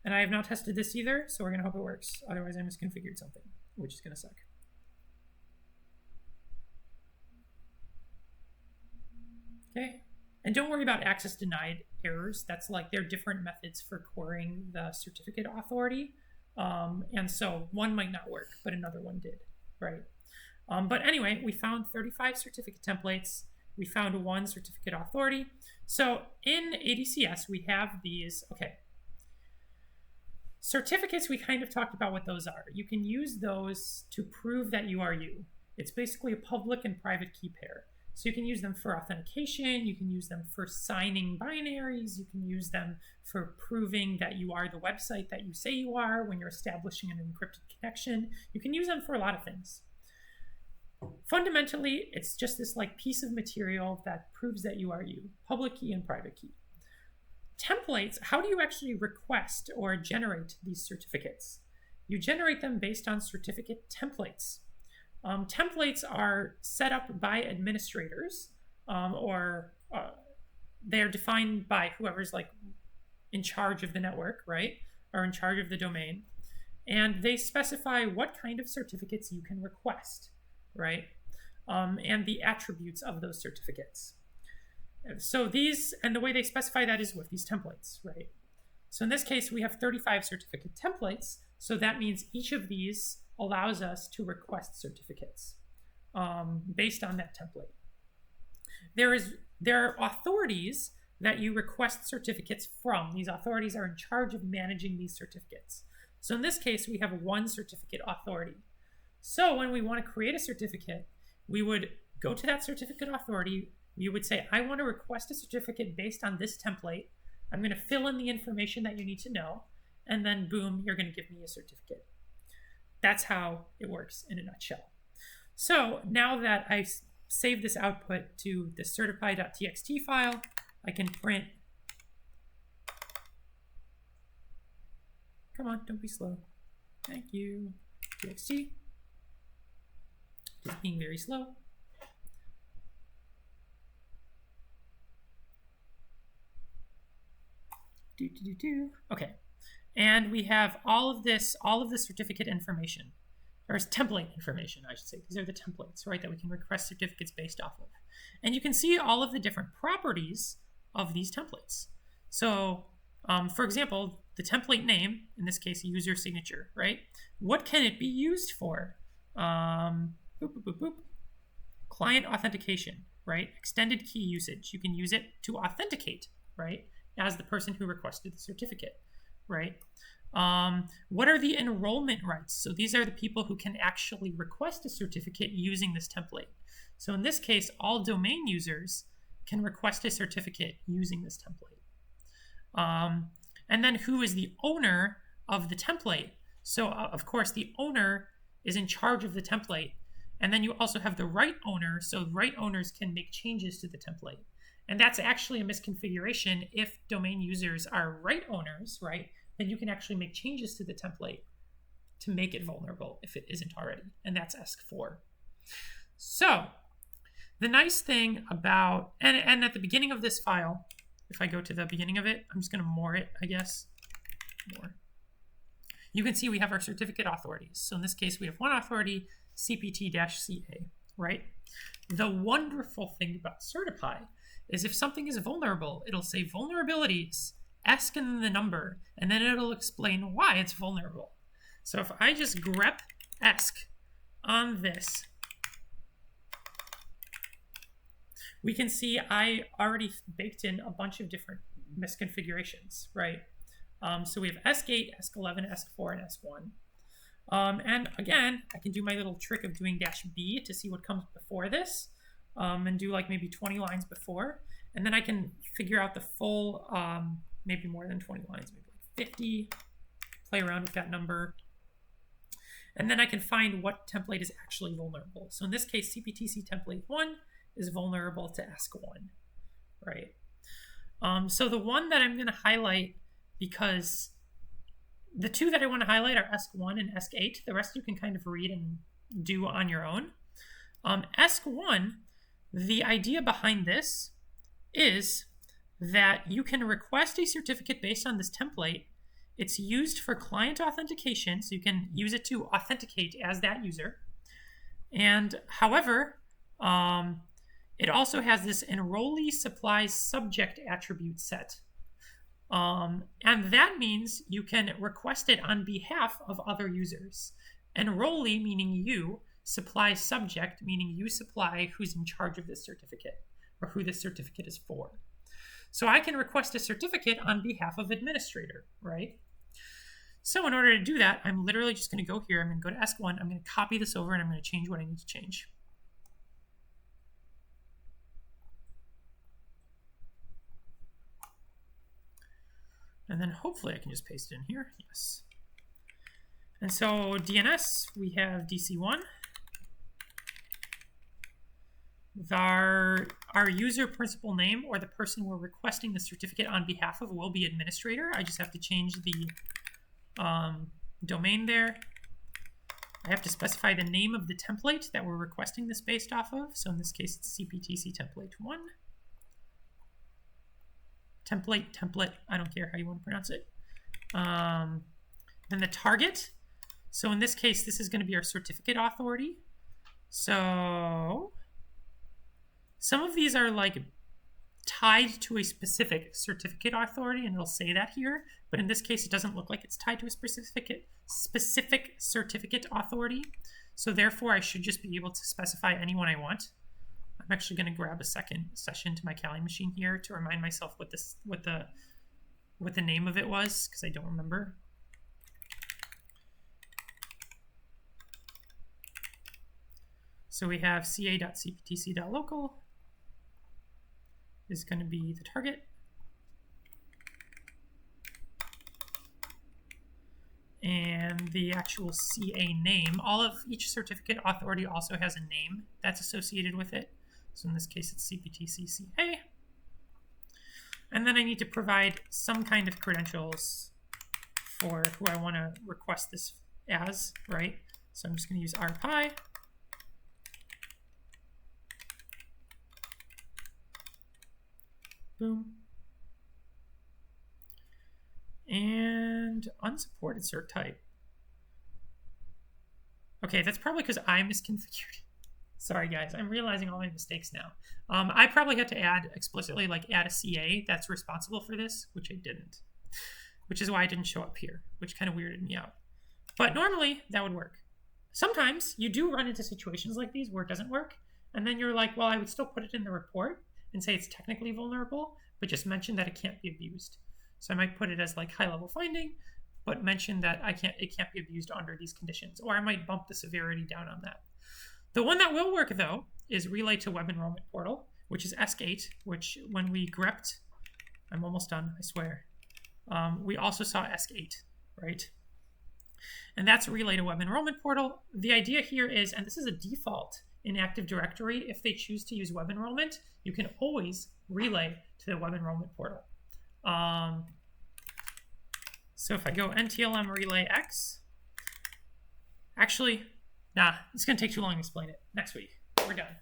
And I have not tested this either, so we're going to hope it works. Otherwise, I misconfigured something, which is going to suck. Okay. And don't worry about access denied errors. That's like, there are different methods for querying the certificate authority. And so one might not work, but another one did, right? But anyway, we found 35 certificate templates. We found one certificate authority. So in ADCS, we have these, okay. Certificates, we kind of talked about what those are. You can use those to prove that you are you. It's basically a public and private key pair. So you can use them for authentication, you can use them for signing binaries, you can use them for proving that you are the website that you say you are when you're establishing an encrypted connection. You can use them for a lot of things. Fundamentally, it's just this like piece of material that proves that you are you, public key and private key. Templates, how do you actually request or generate these certificates? You generate them based on certificate templates. Templates are set up by administrators, or they're defined by whoever's like in charge of the network, right? Or in charge of the domain. And they specify what kind of certificates you can request, right? And the attributes of those certificates. So these, and the way they specify that is with these templates, right? So in this case, we have 35 certificate templates. So that means each of these allows us to request certificates based on that template. There are authorities that you request certificates from. These authorities are in charge of managing these certificates. So in this case, we have one certificate authority. So when we want to create a certificate, we would go to that certificate authority. You would say, I want to request a certificate based on this template. I'm going to fill in the information that you need to know. And then boom, you're going to give me a certificate. That's how it works in a nutshell. So now that I save this output to the certify.txt file, I can print. Come on, don't be slow. Thank you. txt. Just being very slow. Okay. And we have all of the certificate information, or template information, I should say. These are the templates, right, that we can request certificates based off of. And you can see all of the different properties of these templates. So, for example, the template name, in this case, user signature, right? What can it be used for? Client authentication, right? Extended key usage. You can use it to authenticate, right, as the person who requested the certificate. Right? What are the enrollment rights? So these are the people who can actually request a certificate using this template. So in this case, all domain users can request a certificate using this template. And then who is the owner of the template? So of course, the owner is in charge of the template. And then you also have the right owner. So right owners can make changes to the template. And that's actually a misconfiguration. If domain users are right owners, right, then you can actually make changes to the template to make it vulnerable if it isn't already. And that's ESC4. So the nice thing about, and at the beginning of this file, if I go to the beginning of it, I'm just going to more it, I guess. More. You can see we have our certificate authorities. So in this case, we have one authority, CPT-CA, right? The wonderful thing about Certify is if something is vulnerable, it'll say vulnerabilities, ESC and then the number, and then it'll explain why it's vulnerable. So if I just grep ESC on this, we can see I already baked in a bunch of different misconfigurations, right? So we have ESC8, ESC11, ESC4, and ESC1. And again, I can do my little trick of doing -B to see what comes before this. And do like maybe 20 lines before, and then I can figure out the full, maybe more than 20 lines, maybe like 50, play around with that number, and then I can find what template is actually vulnerable. So in this case, CPTC template 1 is vulnerable to ESC1, right? So the one that I'm going to highlight, because the two that I want to highlight are ESC1 and ESC8. The rest you can kind of read and do on your own. ESC1, the idea behind this is that you can request a certificate based on this template. It's used for client authentication, so you can use it to authenticate as that user. And however, it also has this enrollee supplies subject attribute set. And that means you can request it on behalf of other users. Enrollee, meaning you, supply subject, meaning you supply who's in charge of this certificate or who this certificate is for. So I can request a certificate on behalf of administrator, right? So in order to do that, I'm literally just going to go here. I'm going to go to ESC1. I'm going to copy this over, and I'm going to change what I need to change. And then hopefully I can just paste it in here. Yes. And so DNS, we have DC1. Our user principal name, or the person we're requesting the certificate on behalf of, will be administrator. I just have to change the domain there. I have to specify the name of the template that we're requesting this based off of. So in this case, it's CPTC template 1. Template, I don't care how you want to pronounce it. Then the target. So in this case, this is going to be our certificate authority. So some of these are like tied to a specific certificate authority, and it'll say that here. But in this case, it doesn't look like it's tied to a specific certificate authority. So therefore, I should just be able to specify anyone I want. I'm actually going to grab a second session to my Kali machine here to remind myself what the name of it was, because I don't remember. So we have ca.cptc.local is going to be the target. And the actual CA name, each certificate authority also has a name that's associated with it. So in this case, it's CPTC CA. And then I need to provide some kind of credentials for who I want to request this as, right? So I'm just going to use rpi. Boom. And unsupported cert type. Okay, that's probably because I misconfigured. Sorry, guys. I'm realizing all my mistakes now. I probably had to add explicitly, like add a CA that's responsible for this, which I didn't. Which is why it didn't show up here, which kind of weirded me out. But normally, that would work. Sometimes you do run into situations like these where it doesn't work, and then you're like, well, I would still put it in the report and say it's technically vulnerable, but just mention that it can't be abused. So I might put it as like high-level finding, but mention that it can't be abused under these conditions, or I might bump the severity down on that. The one that will work, though, is relay to web enrollment portal, which is ESC8, which when we grepped, I'm almost done, I swear, we also saw ESC8, right? And that's relay to web enrollment portal. The idea here is, and this is a default in Active Directory, if they choose to use web enrollment, you can always relay to the web enrollment portal. So if I go ntlm relay x, actually, nah, it's going to take too long to explain it. Next week, we're done.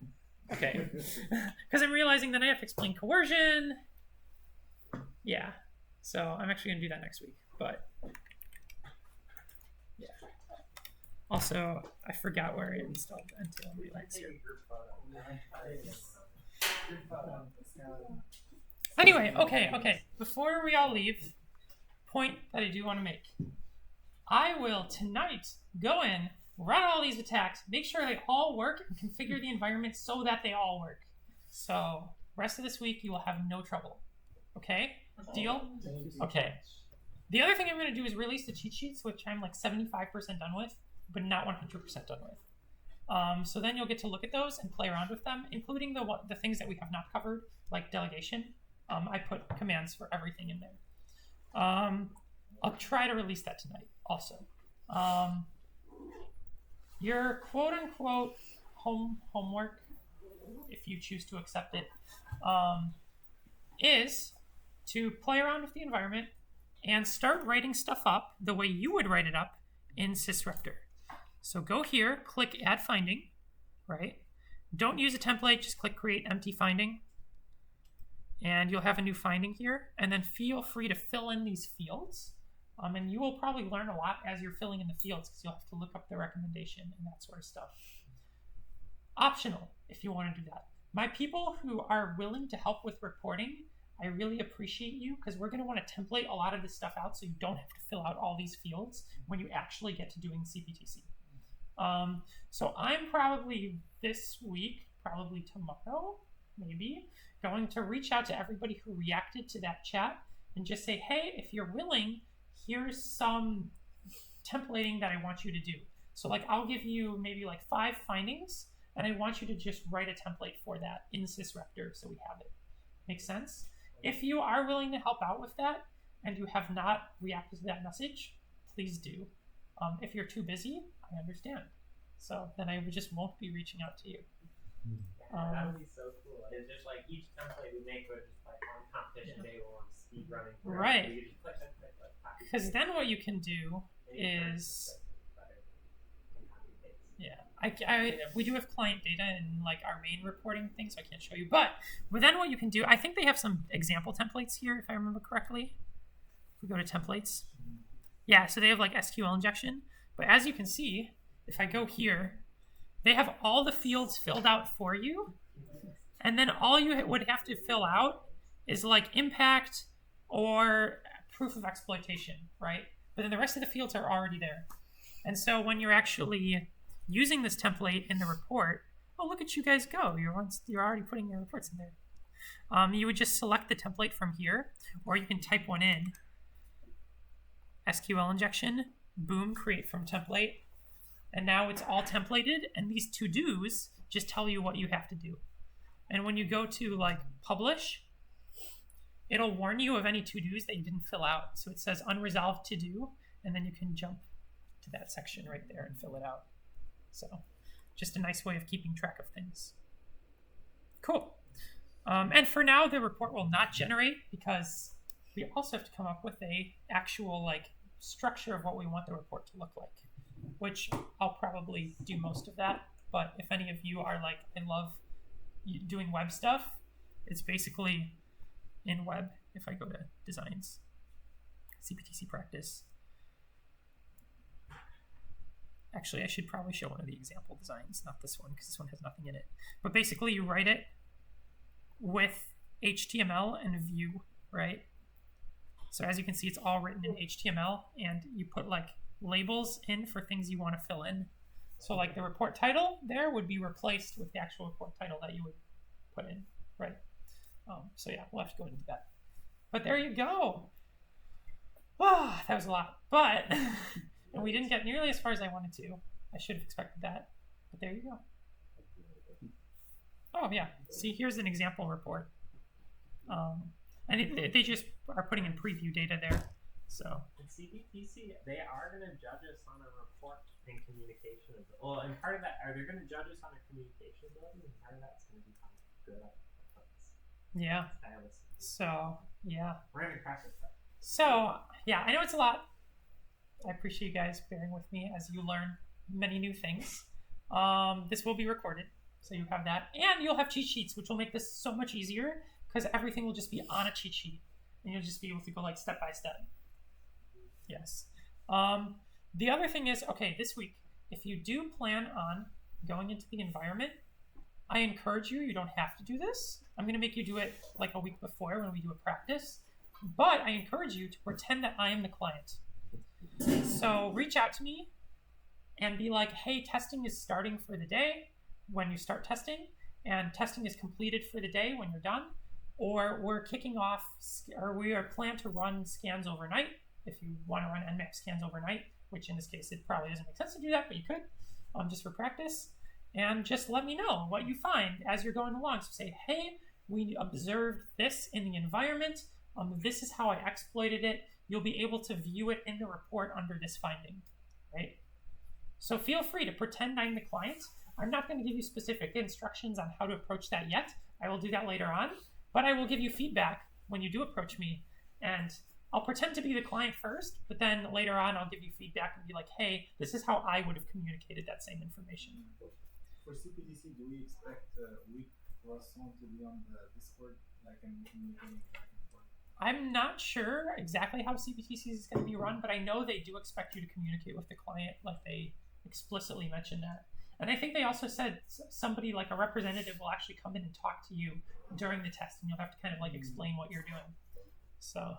Okay, because I'm realizing that I have to explain coercion. Yeah, so I'm actually going to do that next week, but yeah. Also, I forgot where I installed ntlm relay x here. Anyway, okay. Before we all leave, point that I do want to make. I will tonight go in, run all these attacks, make sure they all work, and configure the environment so that they all work. So, rest of this week, you will have no trouble. Okay? Deal? Okay. The other thing I'm going to do is release the cheat sheets, which I'm like 75% done with, but not 100% done with. So then you'll get to look at those and play around with them, including the things that we have not covered, like delegation. I put commands for everything in there. I'll try to release that tonight also. Your quote-unquote homework, if you choose to accept it, is to play around with the environment and start writing stuff up the way you would write it up in Sysreptor. So go here, click Add Finding, right? Don't use a template, just click Create Empty Finding. And you'll have a new finding here. And then feel free to fill in these fields. And you will probably learn a lot as you're filling in the fields because you'll have to look up the recommendation and that sort of stuff. Optional, if you want to do that. My people who are willing to help with reporting, I really appreciate you because we're going to want to template a lot of this stuff out so you don't have to fill out all these fields when you actually get to doing CPTC. So I'm probably this week, probably tomorrow, maybe, going to reach out to everybody who reacted to that chat and just say, hey, if you're willing, here's some templating that I want you to do. So like I'll give you maybe like 5 findings, and I want you to just write a template for that in Sysreptor so we have it. Make sense? If you are willing to help out with that and you have not reacted to that message, please do. If you're too busy, I understand. So then I just won't be reaching out to you. That would be so cool. It's just like each template we make would just like on competition day or on speed running. Right. You just click, copy, Because then what you can do is, we do have client data in like our main reporting thing, so I can't show you. But then what you can do, I think they have some example templates here, if I remember correctly. If we go to templates, yeah, so they have like SQL injection. But as you can see, if I go here, they have all the fields filled out for you, and then all you would have to fill out is like impact or proof of exploitation, right? But then the rest of the fields are already there. And so when you're actually using this template in the report, oh, look at you guys go. You're already putting your reports in there. You would just select the template from here, or you can type one in. SQL injection, boom, create from template. And now it's all templated, and these to-dos just tell you what you have to do. And when you go to like publish, it'll warn you of any to-dos that you didn't fill out. So it says unresolved to-do, and then you can jump to that section right there and fill it out. So just a nice way of keeping track of things. Cool. And for now, the report will not generate because we also have to come up with a actual like structure of what we want the report to look like, which I'll probably do most of that. But if any of you are like, I love doing web stuff, it's basically in web. If I go to designs, CPTC practice. Actually, I should probably show one of the example designs, not this one, because this one has nothing in it. But basically, you write it with HTML and Vue, right? So as you can see, it's all written in HTML, and you put like labels in for things you want to fill in. So like the report title there would be replaced with the actual report title that you would put in, right? So yeah, we'll have to go into that. But there you go. Ah, that was a lot, but and we didn't get nearly as far as I wanted to. I should have expected that, but there you go. Oh yeah, see, here's an example report. And they just are putting in preview data there. So in CPTC, they are going to judge us on a report and communication. Well, and part of that, are they going to judge us on a communication ability? And part of that's going to be how good at reports. Yeah. So yeah. We're going to crack this stuff. So yeah, I know it's a lot. I appreciate you guys bearing with me as you learn many new things. This will be recorded, so you have that, and you'll have cheat sheets, which will make this so much easier because everything will just be on a cheat sheet, and you'll just be able to go like step by step. Yes. The other thing is, okay, this week, if you do plan on going into the environment, I encourage you. You don't have to do this. I'm going to make you do it like a week before when we do a practice, but I encourage you to pretend that I am the client. So reach out to me and be like, hey, testing is starting for the day when you start testing, and testing is completed for the day when you're done, or we're kicking off, or we are planned to run scans overnight if you want to run Nmap scans overnight, which in this case, it probably doesn't make sense to do that, but you could, just for practice. And just let me know what you find as you're going along. So say, hey, we observed this in the environment. This is how I exploited it. You'll be able to view it in the report under this finding, right? So feel free to pretend I'm the client. I'm not going to give you specific instructions on how to approach that yet. I will do that later on, but I will give you feedback when you do approach me. And I'll pretend to be the client first, but then later on I'll give you feedback and be like, hey, this is how I would have communicated that same information. For CPTC, do we expect a week for us someone to be on the Discord, like in communicating back and forth? I'm not sure exactly how CPTC is going to be run, but I know they do expect you to communicate with the client, like they explicitly mentioned that. And I think they also said somebody, like a representative, will actually come in and talk to you during the test, and you'll have to kind of like explain what you're doing. So